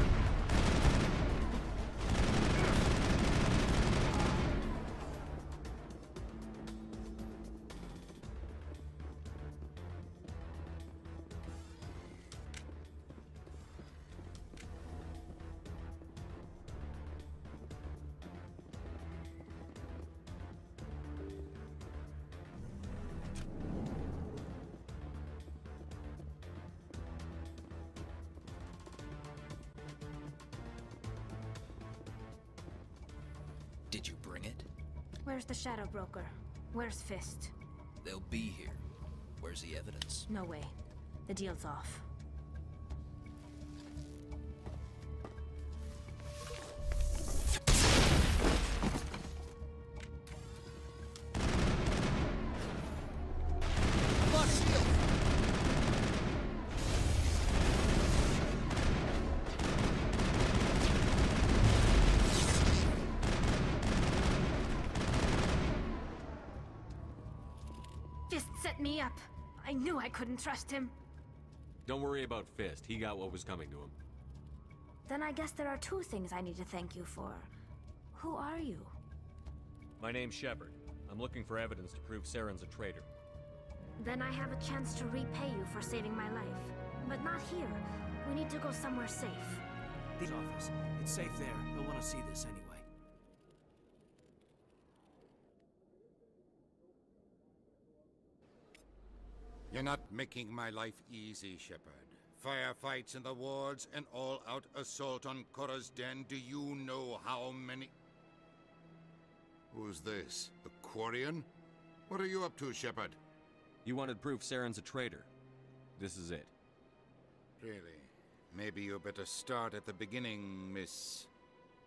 Did you bring it? Where's the Shadow Broker? Where's Fist? They'll be here. Where's the evidence? No way. The deal's off. Fist set me up. I knew I couldn't trust him. Don't worry about Fist. He got what was coming to him. Then I guess there are 2 things I need to thank you for. Who are you? My name's Shepard. I'm looking for evidence to prove Saren's a traitor. Then I have a chance to repay you for saving my life. But not here. We need to go somewhere safe. The office. It's safe there. He'll want to see this anyway. You're not making my life easy, Shepard. Firefights in the wards, an all-out assault on Korra's den. Do you know how many... Who's this? The Quarian? What are you up to, Shepard? You wanted proof Saren's a traitor. This is it. Really? Maybe you better start at the beginning, Miss...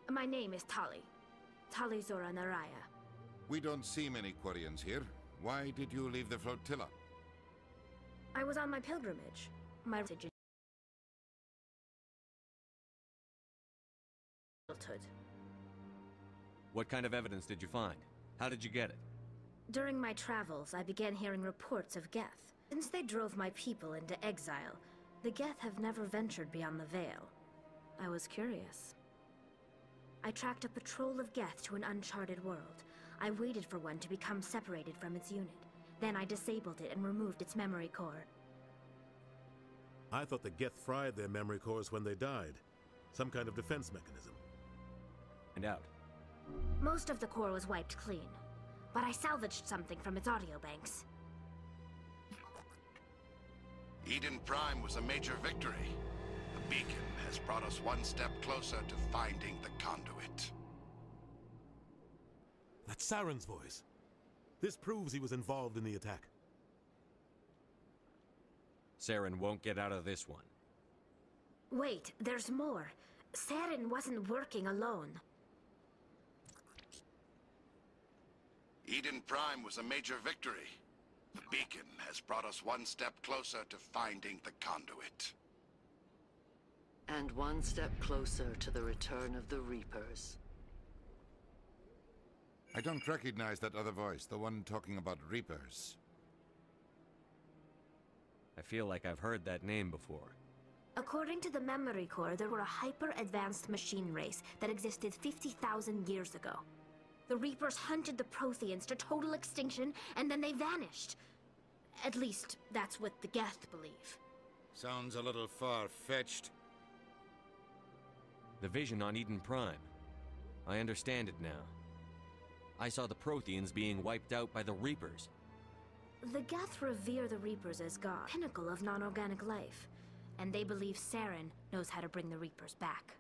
My name is Tali. Tali Zora Naraya. We don't see many Quarians here. Why did you leave the flotilla? I was on my pilgrimage. My childhood. What kind of evidence did you find? How did you get it? During my travels, I began hearing reports of Geth. Since they drove my people into exile, the Geth have never ventured beyond the Veil. I was curious. I tracked a patrol of Geth to an uncharted world. I waited for one to become separated from its unit. Then I disabled it and removed its memory core. I thought the Geth fried their memory cores when they died. Some kind of defense mechanism. And out. Most of the core was wiped clean, but I salvaged something from its audio banks. Eden Prime was a major victory. The beacon has brought us one step closer to finding the conduit. That's Saren's voice. This proves he was involved in the attack. Saren won't get out of this one. Wait, there's more. Saren wasn't working alone. Eden Prime was a major victory. The beacon has brought us one step closer to finding the conduit. And one step closer to the return of the Reapers. I don't recognize that other voice, the one talking about Reapers. I feel like I've heard that name before. According to the Memory Core, there were a hyper-advanced machine race that existed 50,000 years ago. The Reapers hunted the Protheans to total extinction, and then they vanished. At least, that's what the Geth believe. Sounds a little far-fetched. The vision on Eden Prime. I understand it now. I saw the Protheans being wiped out by the Reapers. The Geth revere the Reapers as God, pinnacle of non-organic life. And they believe Saren knows how to bring the Reapers back.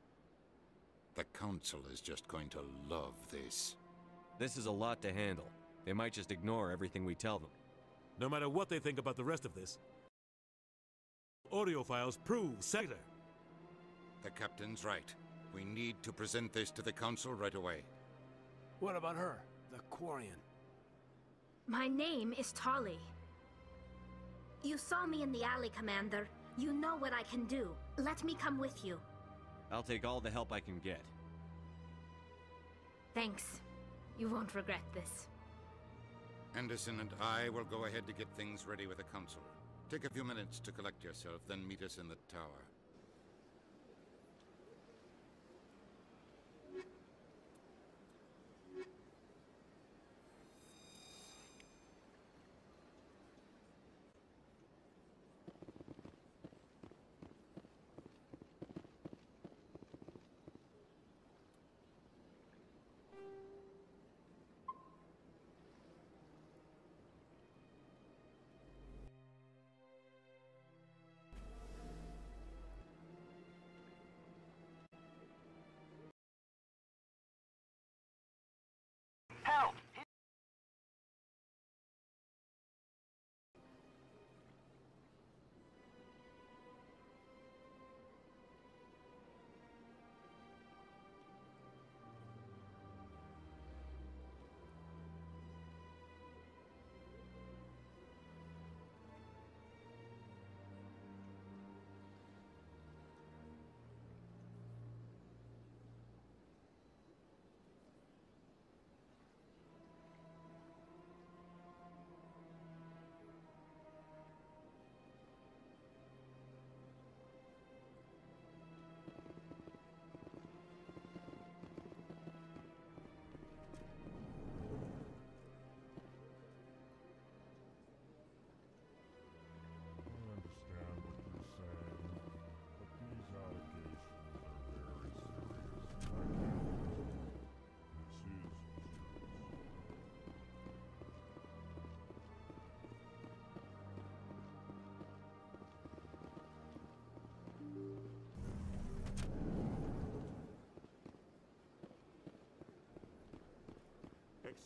The Council is just going to love this. This is a lot to handle. They might just ignore everything we tell them. No matter what they think about the rest of this, audio files prove Sector. The Captain's right. We need to present this to the Council right away. What about her, the Quarian? My name is Tali. You saw me in the alley, Commander. You know what I can do. Let me come with you. I'll take all the help I can get. Thanks. You won't regret this. Anderson and I will go ahead to get things ready with the Council. Take a few minutes to collect yourself, then meet us in the tower. Help!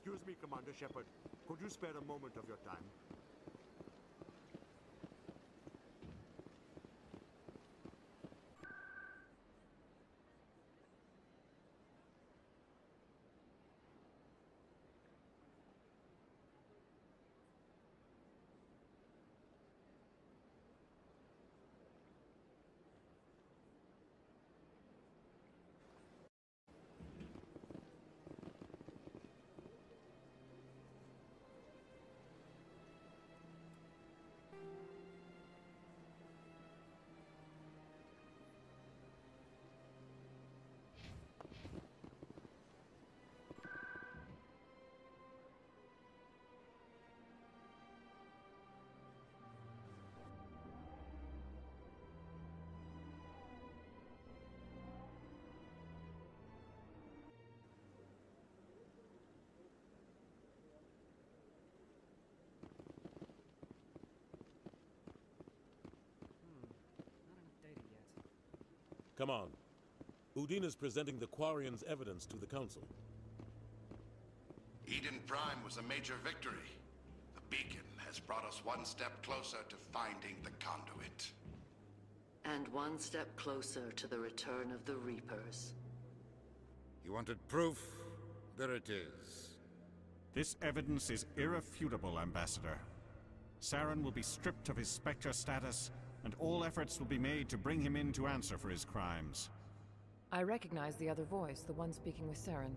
Excuse me, Commander Shepard. Could you spare a moment of your time? Come on. Udine is presenting the Quarian's evidence to the Council. Eden Prime was a major victory. The beacon has brought us one step closer to finding the conduit. And one step closer to the return of the Reapers. You wanted proof? There it is. This evidence is irrefutable, Ambassador. Saren will be stripped of his Spectre status, and all efforts will be made to bring him in to answer for his crimes. I recognize the other voice, the one speaking with Saren.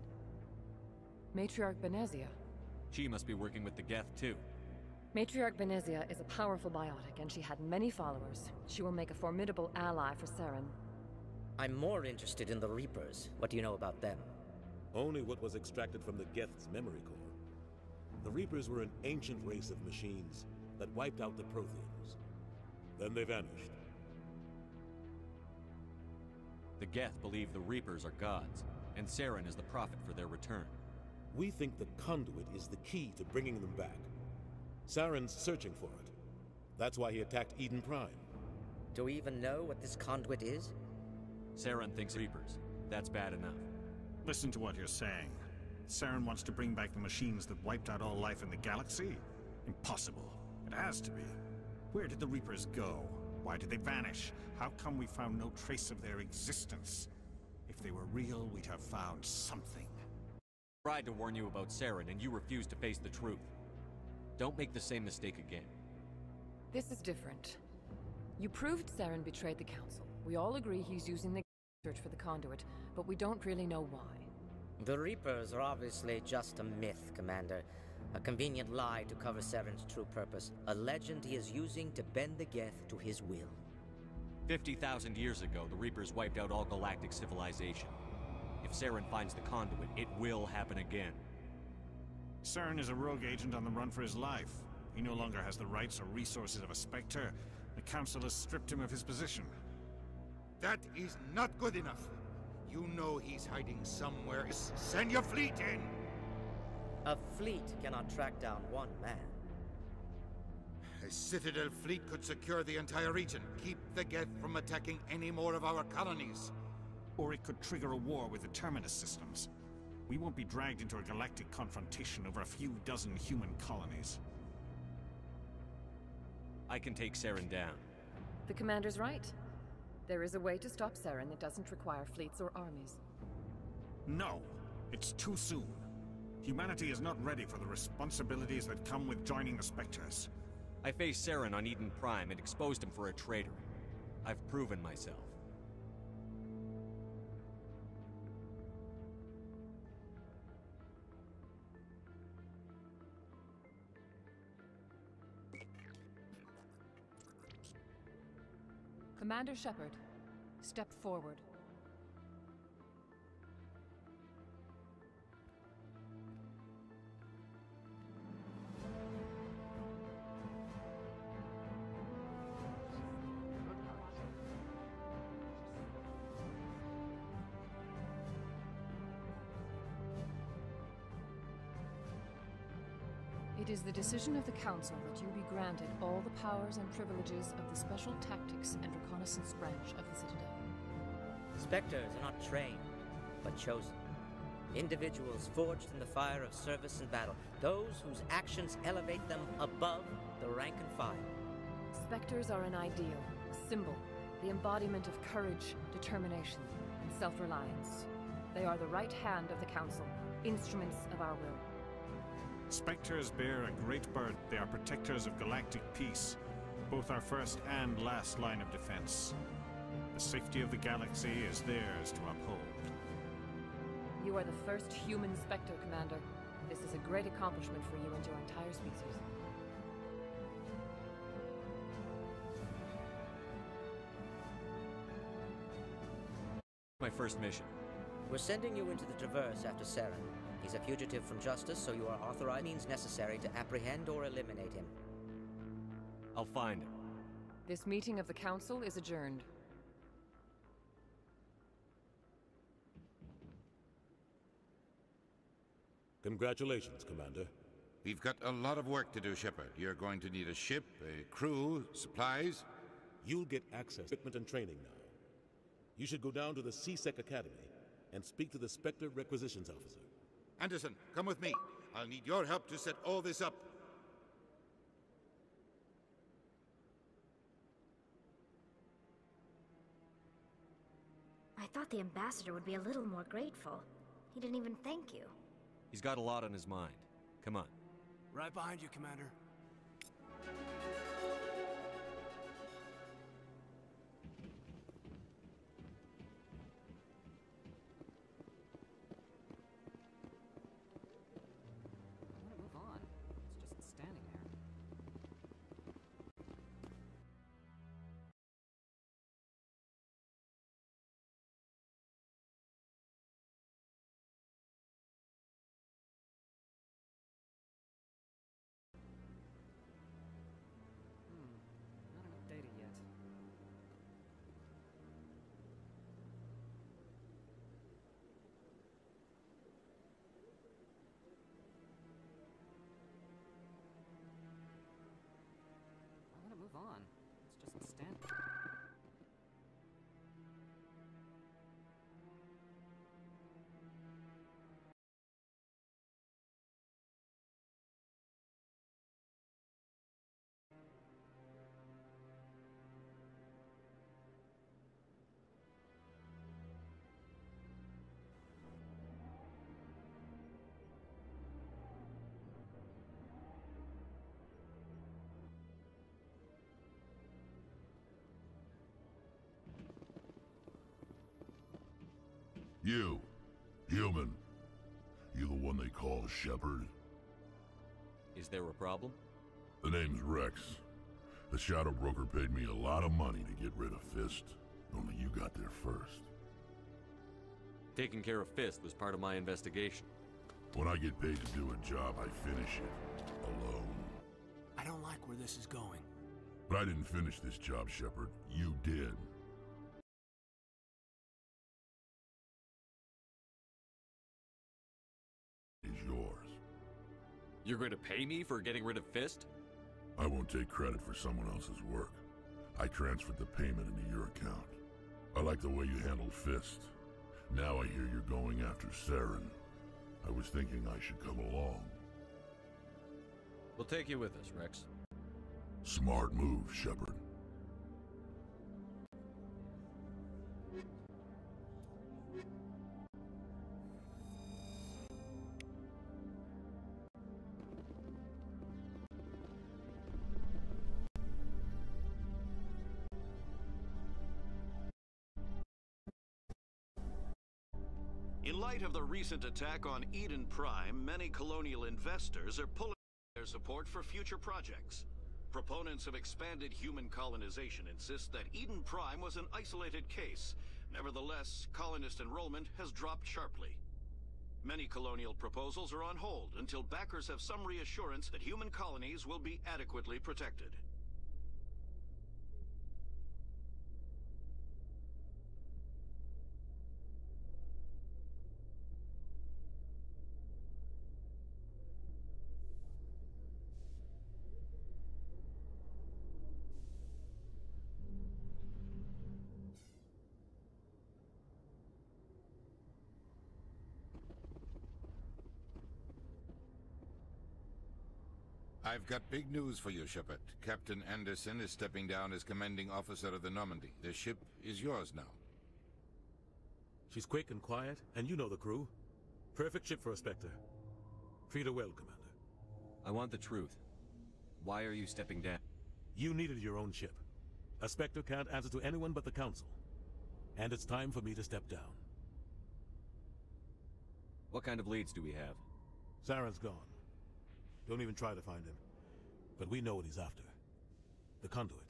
Matriarch Benezia. She must be working with the Geth, too. Matriarch Benezia is a powerful biotic, and she had many followers. She will make a formidable ally for Saren. I'm more interested in the Reapers. What do you know about them? Only what was extracted from the Geth's memory core. The Reapers were an ancient race of machines that wiped out the Protheans. Then they vanished. The Geth believe the Reapers are gods, and Saren is the prophet for their return. We think the conduit is the key to bringing them back. Saren's searching for it. That's why he attacked Eden Prime. Do we even know what this conduit is? Saren thinks Reapers. That's bad enough. Listen to what you're saying. Saren wants to bring back the machines that wiped out all life in the galaxy? Impossible. It has to be. Where did the Reapers go? Why did they vanish? How come we found no trace of their existence? If they were real, we'd have found something. I tried to warn you about Saren, and you refused to face the truth. Don't make the same mistake again. This is different. You proved Saren betrayed the Council. We all agree he's using the search for the conduit, but we don't really know why. The Reapers are obviously just a myth, Commander. A convenient lie to cover Saren's true purpose. A legend he is using to bend the Geth to his will. 50,000 years ago, the Reapers wiped out all galactic civilization. If Saren finds the conduit, it will happen again. Saren is a rogue agent on the run for his life. He no longer has the rights or resources of a Spectre. The Council has stripped him of his position. That is not good enough. You know he's hiding somewhere. Send your fleet in! A fleet cannot track down one man. A Citadel fleet could secure the entire region, keep the Geth from attacking any more of our colonies. Or it could trigger a war with the Terminus systems. We won't be dragged into a galactic confrontation over a few dozen human colonies. I can take Saren down. The Commander's right. There is a way to stop Saren that doesn't require fleets or armies. No, it's too soon. Humanity is not ready for the responsibilities that come with joining the Spectres. I faced Saren on Eden Prime and exposed him for a traitor. I've proven myself. Commander Shepard, step forward. It is the decision of the Council that you be granted all the powers and privileges of the Special Tactics and Reconnaissance branch of the Citadel. Spectres are not trained, but chosen. Individuals forged in the fire of service and battle. Those whose actions elevate them above the rank and file. Spectres are an ideal, a symbol, the embodiment of courage, determination, and self-reliance. They are the right hand of the Council, instruments of our will. Spectres bear a great burden. They are protectors of galactic peace, both our first and last line of defense. The safety of the galaxy is theirs to uphold. You are the first human Spectre, Commander. This is a great accomplishment for you and your entire species. My first mission. We're sending you into the Traverse after Saren. He's a fugitive from justice, so you are authorized means necessary to apprehend or eliminate him. I'll find him. This meeting of the Council is adjourned. Congratulations, Commander. We've got a lot of work to do, Shepard. You're going to need a ship, a crew, supplies. You'll get access, equipment, and training now. You should go down to the C-Sec Academy and speak to the Spectre Requisitions Officer. Anderson, come with me. I'll need your help to set all this up. thought the ambassador would be a little more grateful. He didn't even thank you. He's got a lot on his mind. Come on. Right behind you, Commander. I want to move on. It's just standing there. Not enough data yet. I want to move on. It's just standing. You, human. You the one they call Shepard? Is there a problem? The name's Rex. The Shadow Broker paid me a lot of money to get rid of Fist. Only you got there first. Taking care of Fist was part of my investigation. When I get paid to do a job, I finish it. Alone. I don't like where this is going. But I didn't finish this job, Shepard. You did. Is yours. You're going to pay me for getting rid of Fist? I won't take credit for someone else's work. I transferred the payment into your account. I like the way you handled Fist. Now I hear you're going after Saren. I was thinking I should come along. We'll take you with us, Rex. Smart move, Shepard. In light of the recent attack on Eden Prime, many colonial investors are pulling their support for future projects. Proponents of expanded human colonization insist that Eden Prime was an isolated case. Nevertheless, colonist enrollment has dropped sharply. Many colonial proposals are on hold until backers have some reassurance that human colonies will be adequately protected. I've got big news for you, Shepard. Captain Anderson is stepping down as commanding officer of the Normandy. The ship is yours now. She's quick and quiet, and you know the crew. Perfect ship for a Spectre. Treat her well, Commander. I want the truth. Why are you stepping down? You needed your own ship. A Spectre can't answer to anyone but the Council. And it's time for me to step down. What kind of leads do we have? Saren's gone. Don't even try to find him. But we know what he's after. The Conduit.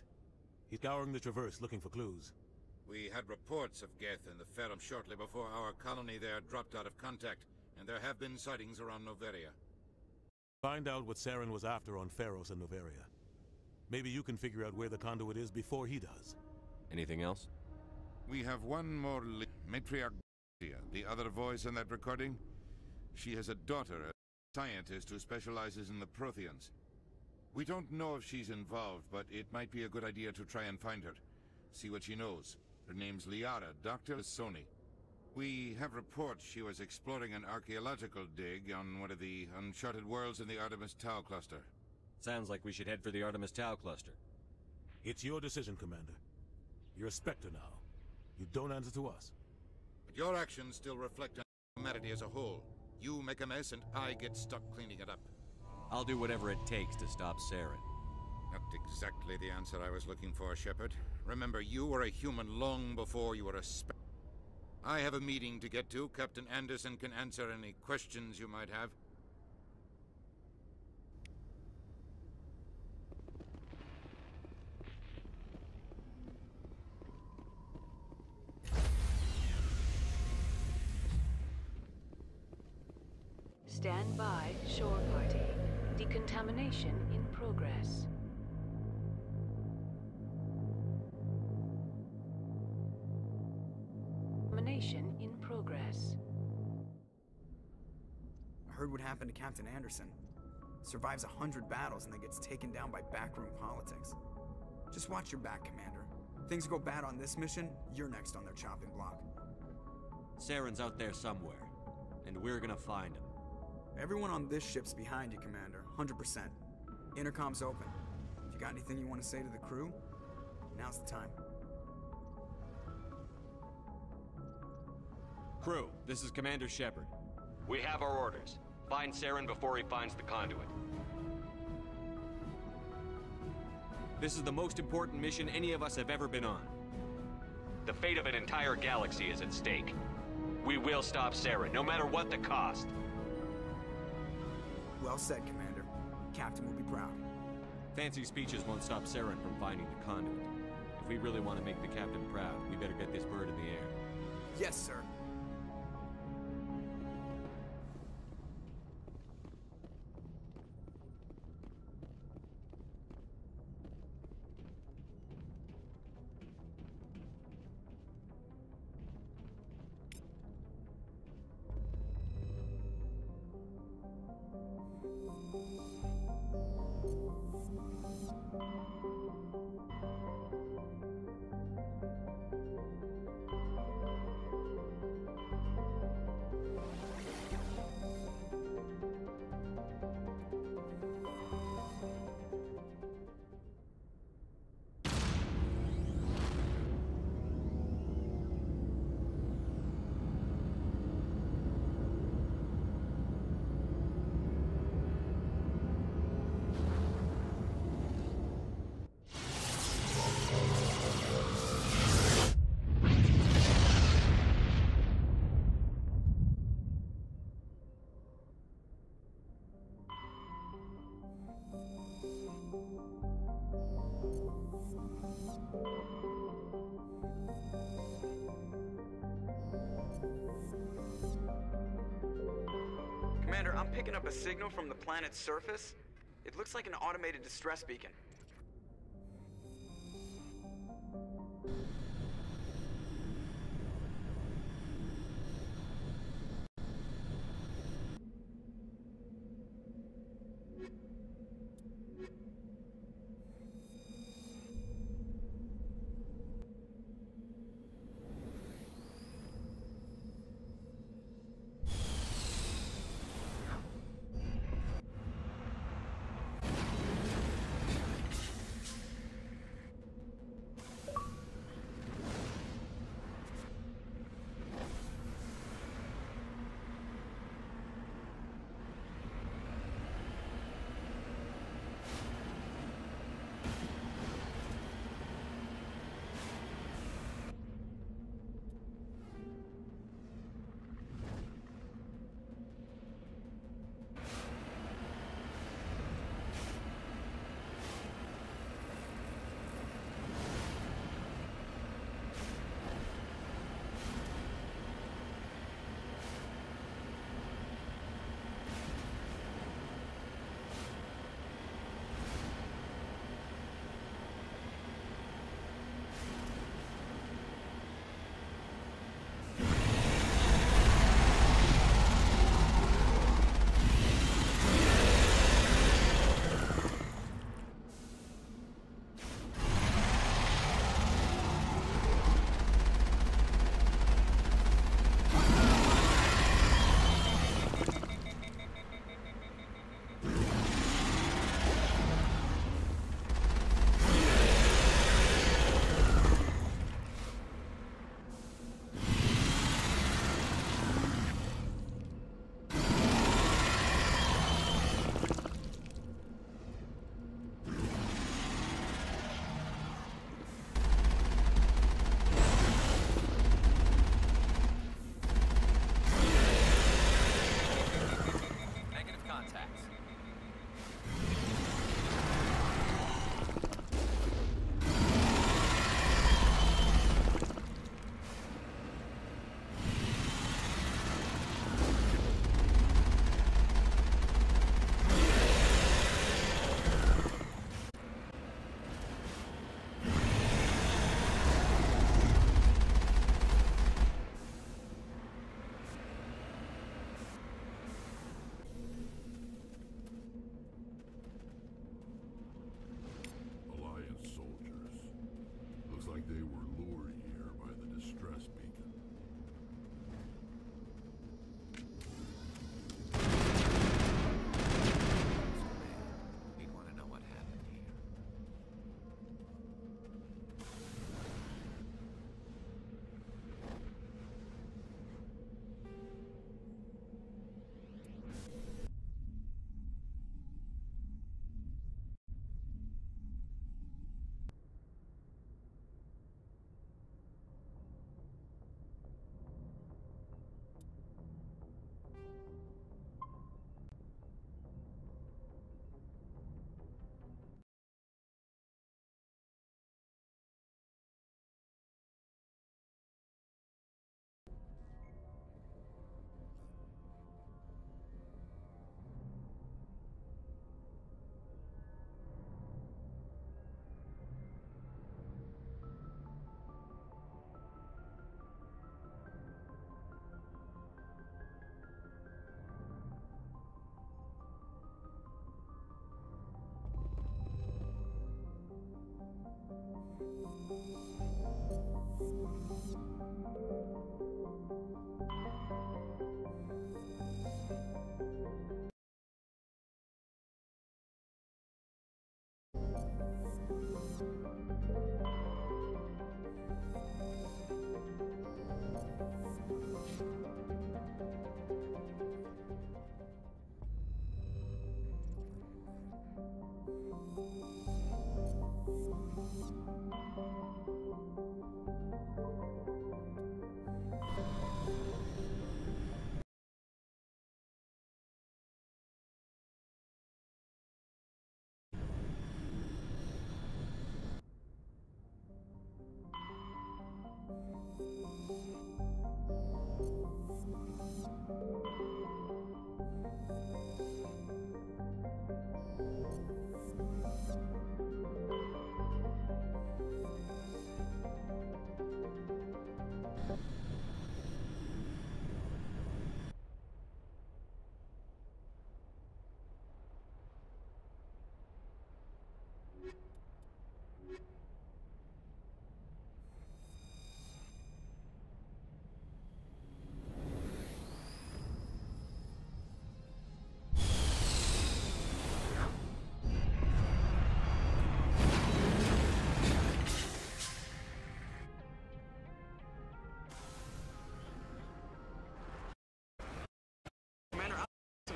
He's scouring the Traverse looking for clues. We had reports of Geth in the Ferrum shortly before our colony there dropped out of contact, and there have been sightings around Noveria. Find out what Saren was after on Pharos and Noveria. Maybe you can figure out where the Conduit is before he does. Anything else? We have one more matriarch, the other voice in that recording. She has a daughter, a scientist who specializes in the Protheans. We don't know if she's involved, but it might be a good idea to try and find her. See what she knows. Her name's Liara, Dr. Sony. We have reports she was exploring an archaeological dig on one of the uncharted worlds in the Artemis Tau cluster. Sounds like we should head for the Artemis Tau cluster. It's your decision, Commander. You're a Spectre now. You don't answer to us. But your actions still reflect on humanity as a whole. You make a mess and I get stuck cleaning it up. I'll do whatever it takes to stop Saren. Not exactly the answer I was looking for, Shepard. Remember, you were a human long before you were a Spectre. I have a meeting to get to. Captain Anderson can answer any questions you might have. Stand by, shore party. Decontamination in progress. Decontamination in progress. I heard what happened to Captain Anderson. Survives 100 battles and then gets taken down by backroom politics. Just watch your back, Commander. Things go bad on this mission, you're next on their chopping block. Saren's out there somewhere, and we're gonna find him. Everyone on this ship's behind you, Commander. 100%. Intercom's open. If you got anything you want to say to the crew, now's the time. Crew, this is Commander Shepard. We have our orders. Find Saren before he finds the conduit. This is the most important mission any of us have ever been on. The fate of an entire galaxy is at stake. We will stop Saren, no matter what the cost. Well said, Commander. Captain will be proud. Fancy speeches won't stop Saren from finding the conduit. If we really want to make the captain proud, we better get this bird in the air. Yes, sir. Commander, I'm picking up a signal from the planet's surface. It looks like an automated distress beacon.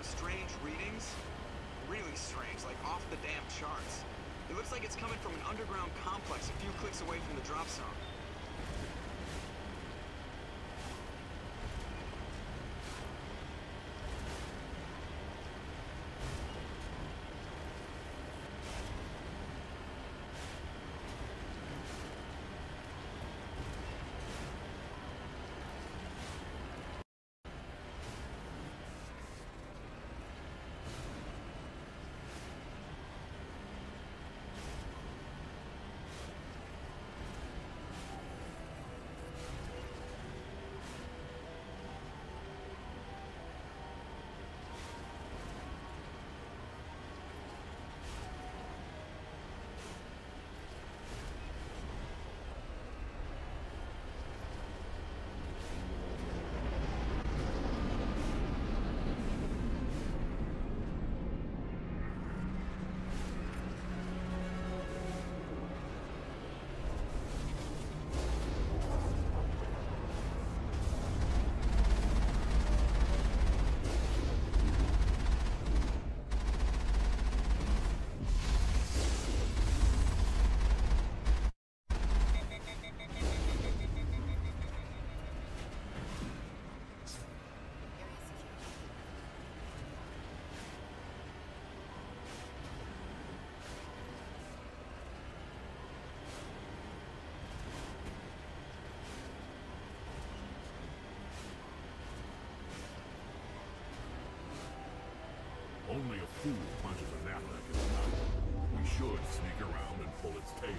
strange readings. Really strange, like off the damn charts. It looks like it's coming from an underground complex a few clicks away from the drop zone. Only a fool punches a knapsack in the night. We should sneak around and pull its tail.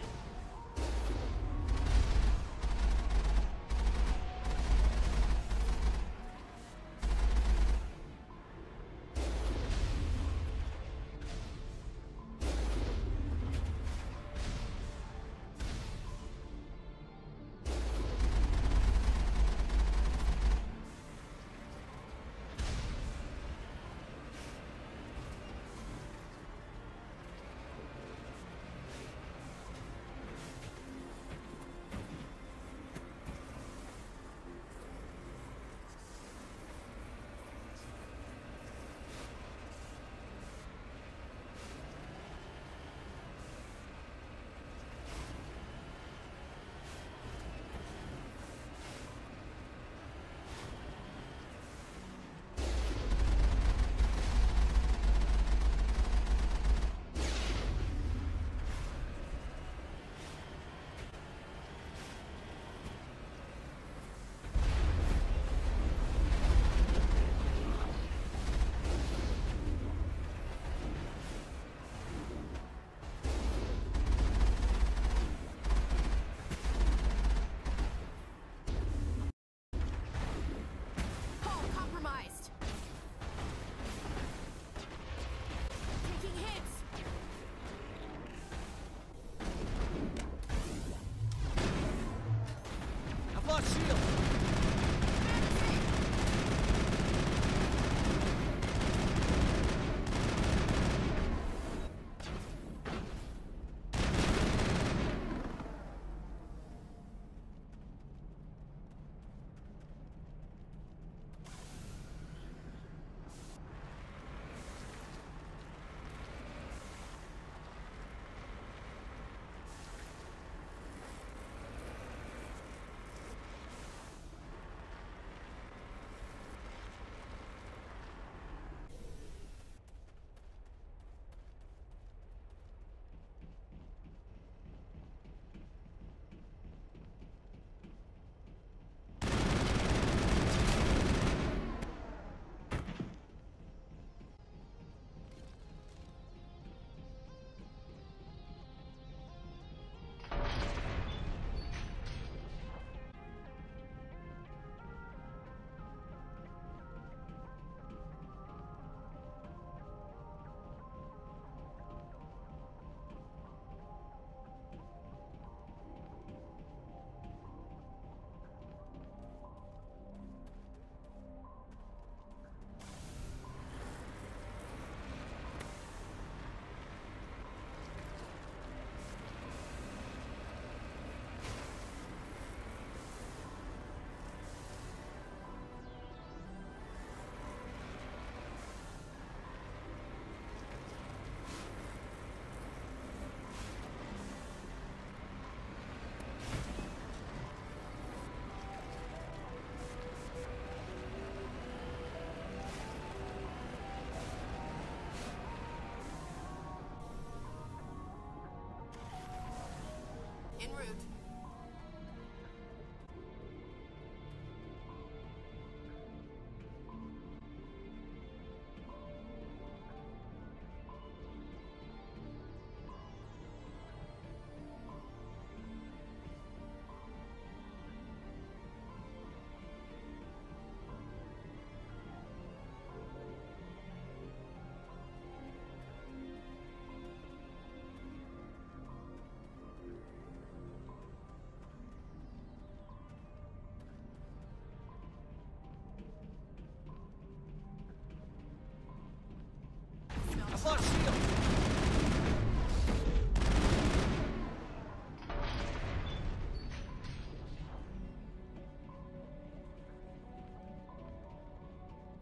Kevlar shield!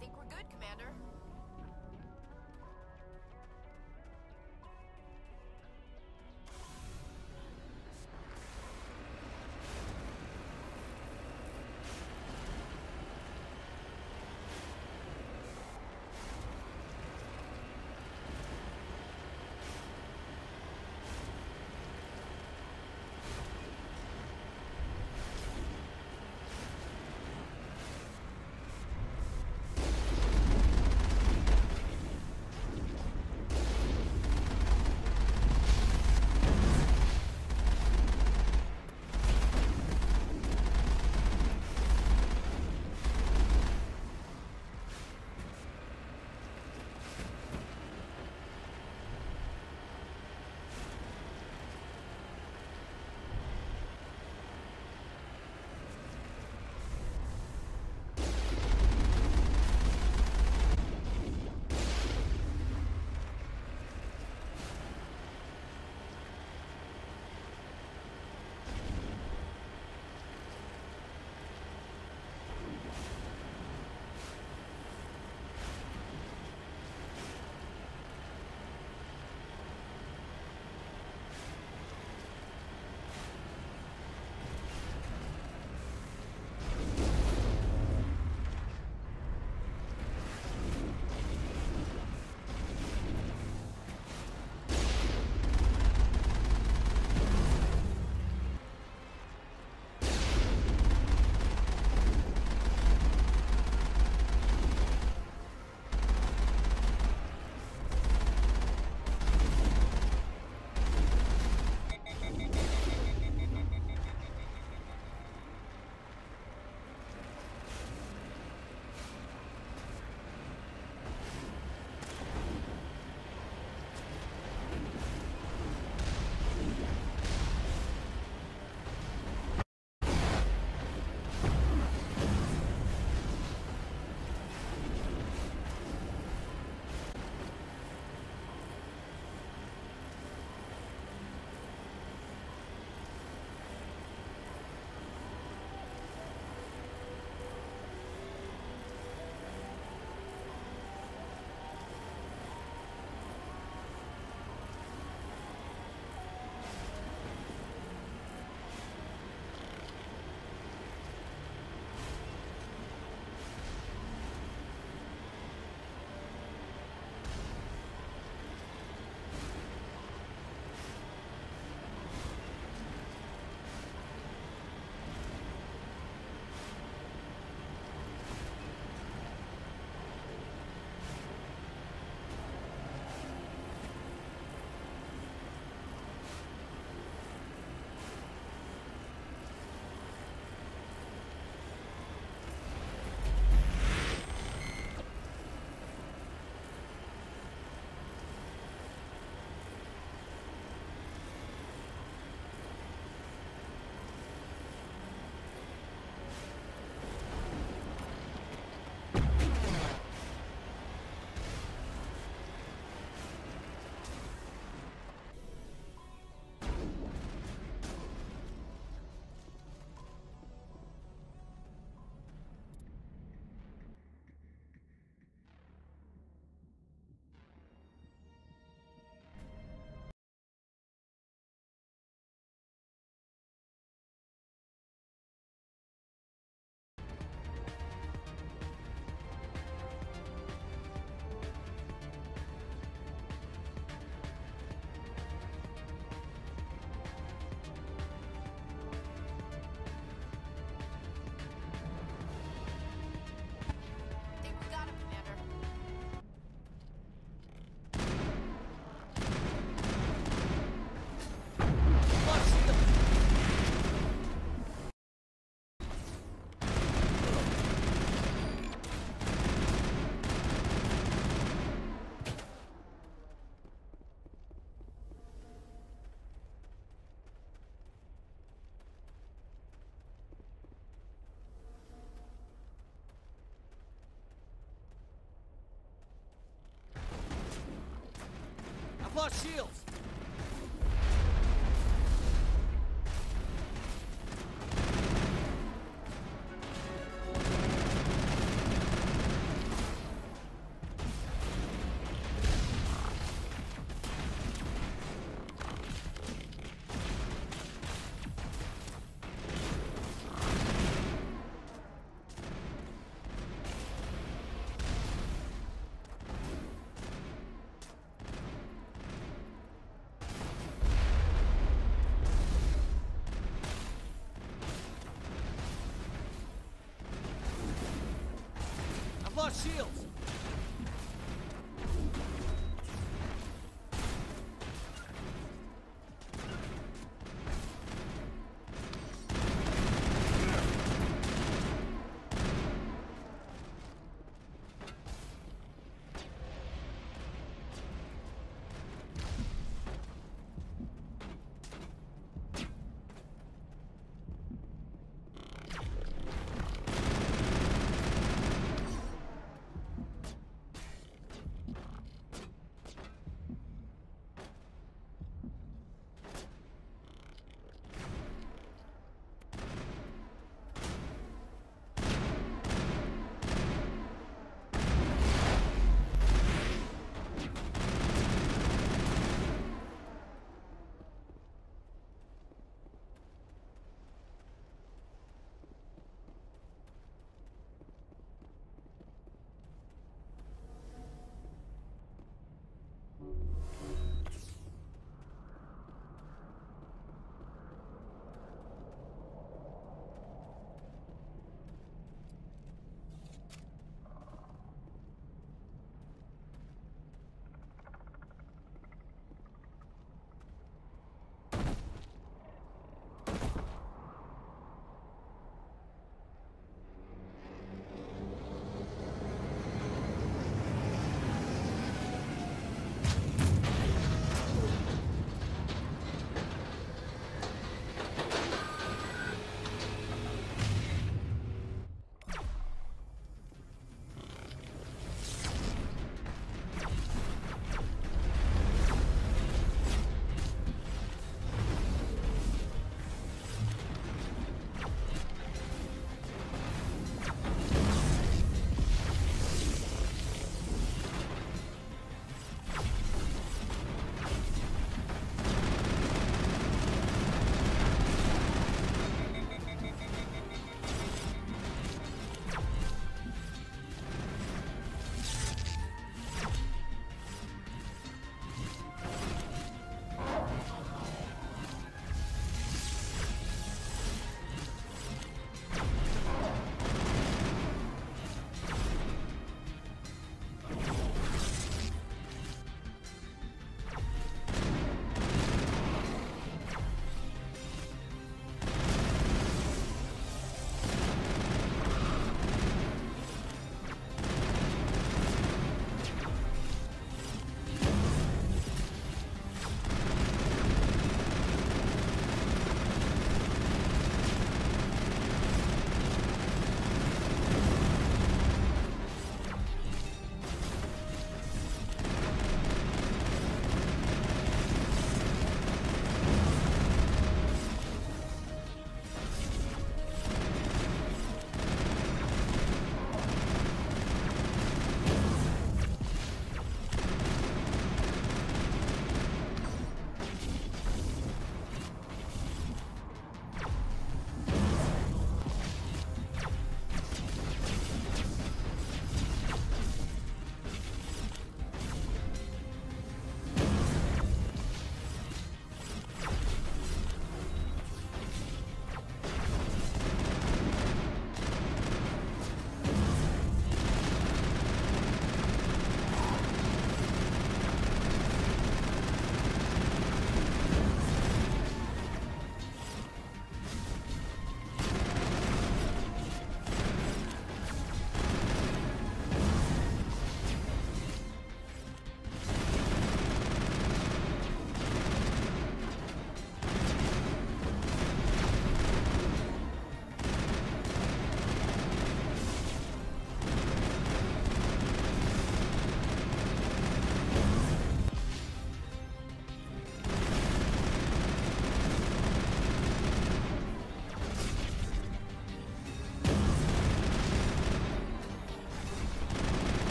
Think we're good, Commander. lost shields! I've lost shields!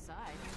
outside.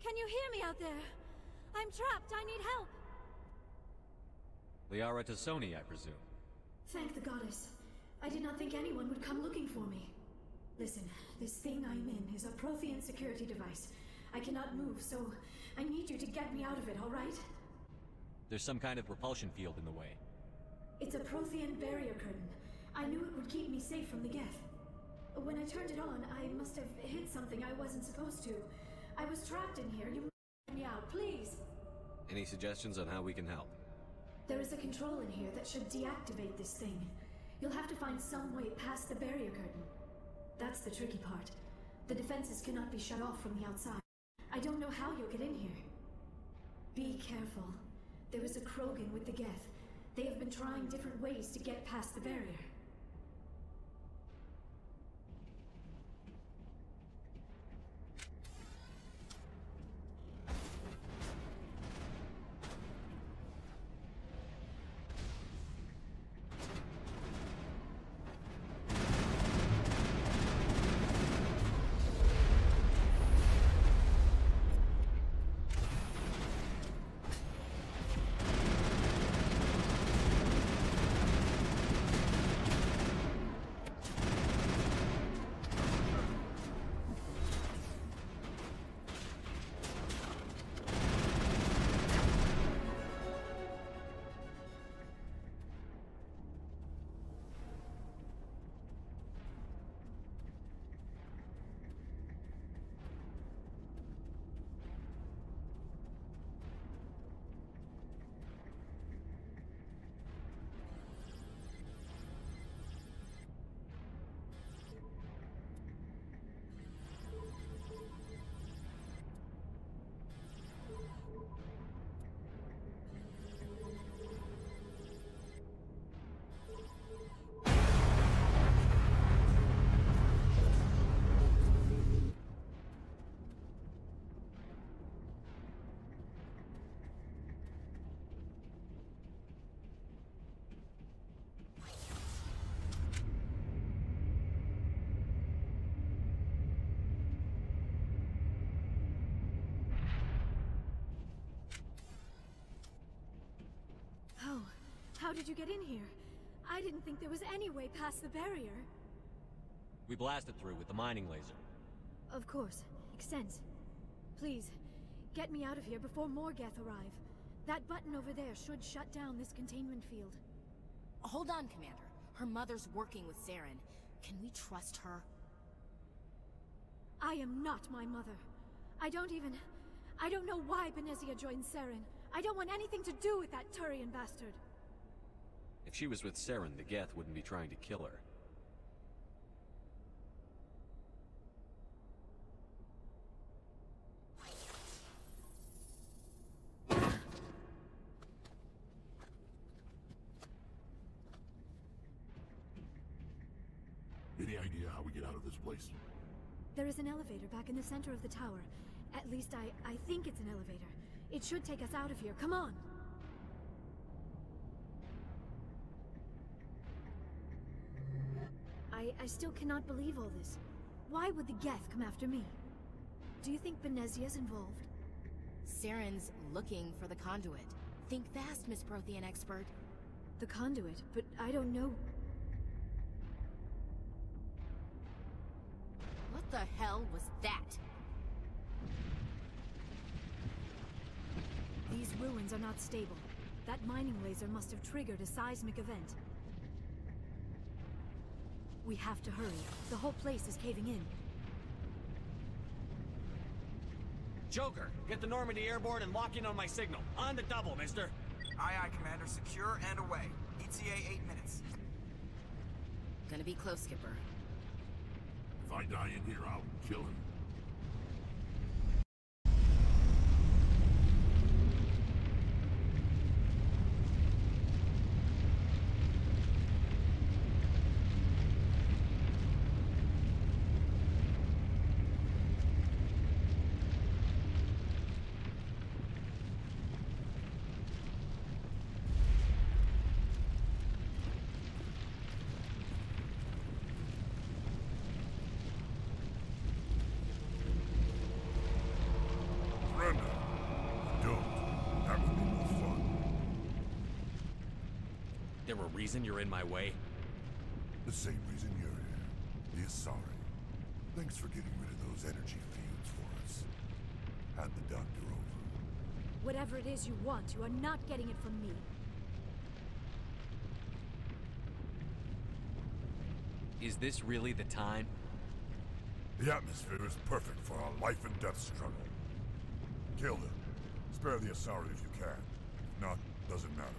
Can you hear me out there? I'm trapped. I need help. Liara Tassoni, I presume. Thank the goddess. I did not think anyone would come looking for me. Listen, this thing I'm in is a Prothean security device. I cannot move, so I need you to get me out of it, all right? There's some kind of repulsion field in the way. It's a Prothean barrier curtain. I knew it would keep me safe from the Geth. When I turned it on, I must have hit something I wasn't supposed to. I was trapped in here. You must get me out, please. Any suggestions on how we can help? There is a control in here that should deactivate this thing. You'll have to find some way past the barrier curtain. That's the tricky part. The defenses cannot be shut off from the outside. I don't know how you'll get in here. Be careful. There is a Krogan with the Geth. They have been trying different ways to get past the barrier. How did you get in here? I didn't think there was any way past the barrier. We blasted through with the mining laser. Of course. Makes sense. Please, get me out of here before more Geth arrive. That button over there should shut down this containment field. Hold on, Commander. Her mother's working with Saren. Can we trust her? I am not my mother. I don't know why Benezia joined Saren. I don't want anything to do with that Turian bastard. If she was with Saren, the Geth wouldn't be trying to kill her. how we get out of this place? There is an elevator back in the center of the tower. At least I think it's an elevator. It should take us out of here. Come on! I still cannot believe all this. Why would the Geth come after me? Do you think Benezia's involved? Saren's looking for the conduit. Think fast, Miss Prothean expert. The conduit? But I don't know... What the hell was that? These ruins are not stable. That mining laser must have triggered a seismic event. We have to hurry. The whole place is caving in. Joker, get the Normandy airborne and lock in on my signal. On the double, mister. Aye, aye, Commander. Secure and away. ETA 8 minutes. Gonna be close, Skipper. If I die in here, I'll kill him. There a reason you're in my way? The same reason you're here. The Asari. Thanks for getting rid of those energy fields for us. Hand the doctor over. Whatever it is you want, you are not getting it from me. Is this really the time? The atmosphere is perfect for a life and death struggle. Kill them. Spare the Asari if you can. If not, doesn't matter.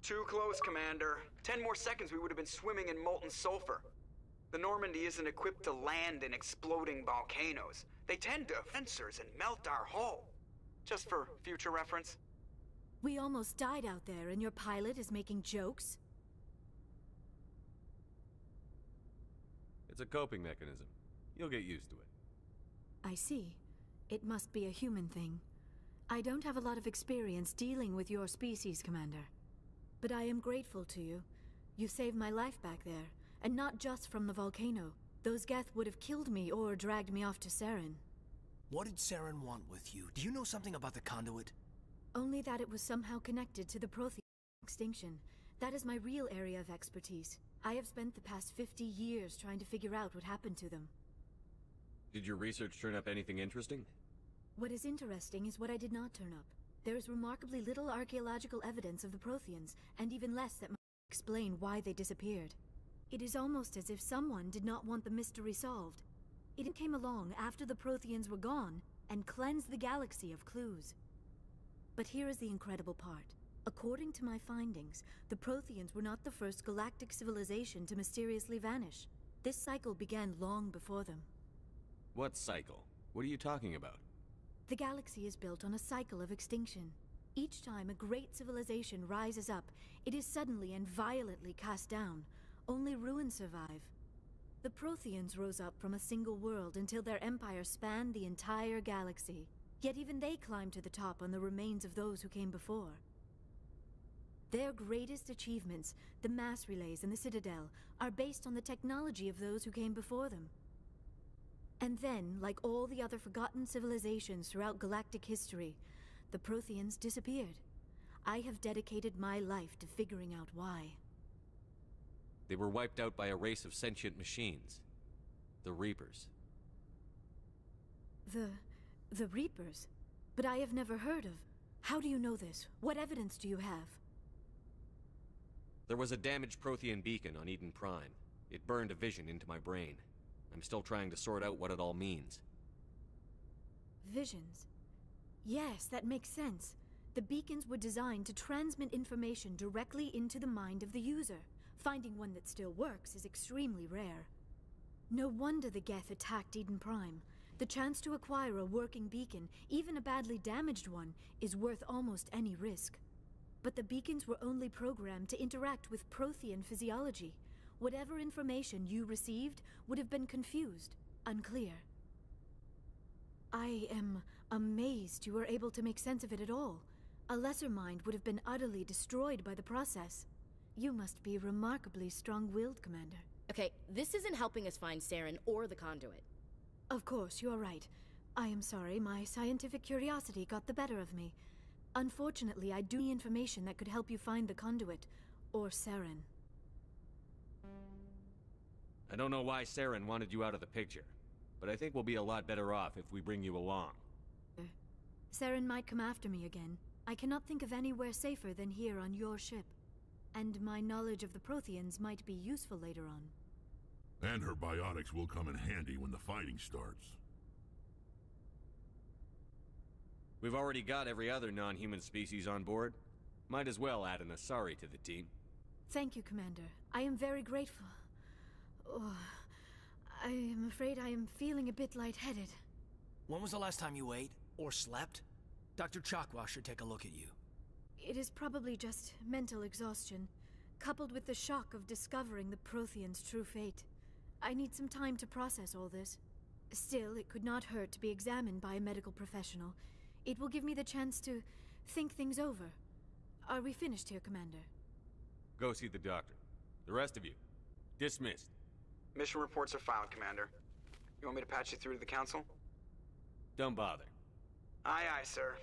Too close, Commander. 10 more seconds we would have been swimming in molten sulfur. The Normandy isn't equipped to land in exploding volcanoes. They tend to sensors and melt our hull. Just for future reference. We almost died out there, and your pilot is making jokes? It's a coping mechanism. You'll get used to it. I see. It must be a human thing. I don't have a lot of experience dealing with your species, Commander. But I am grateful to you. You saved my life back there, and not just from the volcano. Those Geth would have killed me or dragged me off to Saren. What did Saren want with you? Do you know something about the conduit? Only that it was somehow connected to the Prothean extinction. That is my real area of expertise. I have spent the past 50 years trying to figure out what happened to them. Did your research turn up anything interesting? What is interesting is what I did not turn up. There is remarkably little archaeological evidence of the Protheans, and even less that might explain why they disappeared. It is almost as if someone did not want the mystery solved. It came along after the Protheans were gone, and cleansed the galaxy of clues. But here is the incredible part. According to my findings, the Protheans were not the first galactic civilization to mysteriously vanish. This cycle began long before them. What cycle? What are you talking about? The galaxy is built on a cycle of extinction. Each time a great civilization rises up, it is suddenly and violently cast down. Only ruins survive. The Protheans rose up from a single world until their empire spanned the entire galaxy. Yet even they climbed to the top on the remains of those who came before. Their greatest achievements, the mass relays and the Citadel, are based on the technology of those who came before them. And then, like all the other forgotten civilizations throughout galactic history, the Protheans disappeared. I have dedicated my life to figuring out why. They were wiped out by a race of sentient machines. The Reapers. The Reapers? But I have never heard of... How do you know this? What evidence do you have? There was a damaged Prothean beacon on Eden Prime. It burned a vision into my brain. I'm still trying to sort out what it all means. Visions? Yes, that makes sense. The beacons were designed to transmit information directly into the mind of the user. Finding one that still works is extremely rare. No wonder the Geth attacked Eden Prime. The chance to acquire a working beacon, even a badly damaged one, is worth almost any risk. But the beacons were only programmed to interact with Prothean physiology. Whatever information you received would have been confused, unclear. I am amazed you were able to make sense of it at all. A lesser mind would have been utterly destroyed by the process. You must be remarkably strong-willed, Commander. Okay, this isn't helping us find Saren or the conduit. Of course, you are right. I am sorry, my scientific curiosity got the better of me. Unfortunately, I do need information that could help you find the conduit, or Saren. I don't know why Saren wanted you out of the picture, but I think we'll be a lot better off if we bring you along. Saren might come after me again. I cannot think of anywhere safer than here on your ship. And my knowledge of the Protheans might be useful later on. And her biotics will come in handy when the fighting starts. We've already got every other non-human species on board. Might as well add an Asari to the team. Thank you, Commander. I am very grateful. Oh, I am afraid I am feeling a bit lightheaded. When was the last time you ate, or slept? Dr. Chakwa should take a look at you. It is probably just mental exhaustion, coupled with the shock of discovering the Protheans' true fate. I need some time to process all this. Still, it could not hurt to be examined by a medical professional. It will give me the chance to think things over. Are we finished here, Commander? Go see the doctor. The rest of you, dismissed. Mission reports are filed, Commander. You want me to patch you through to the Council? Don't bother. Aye, aye, sir.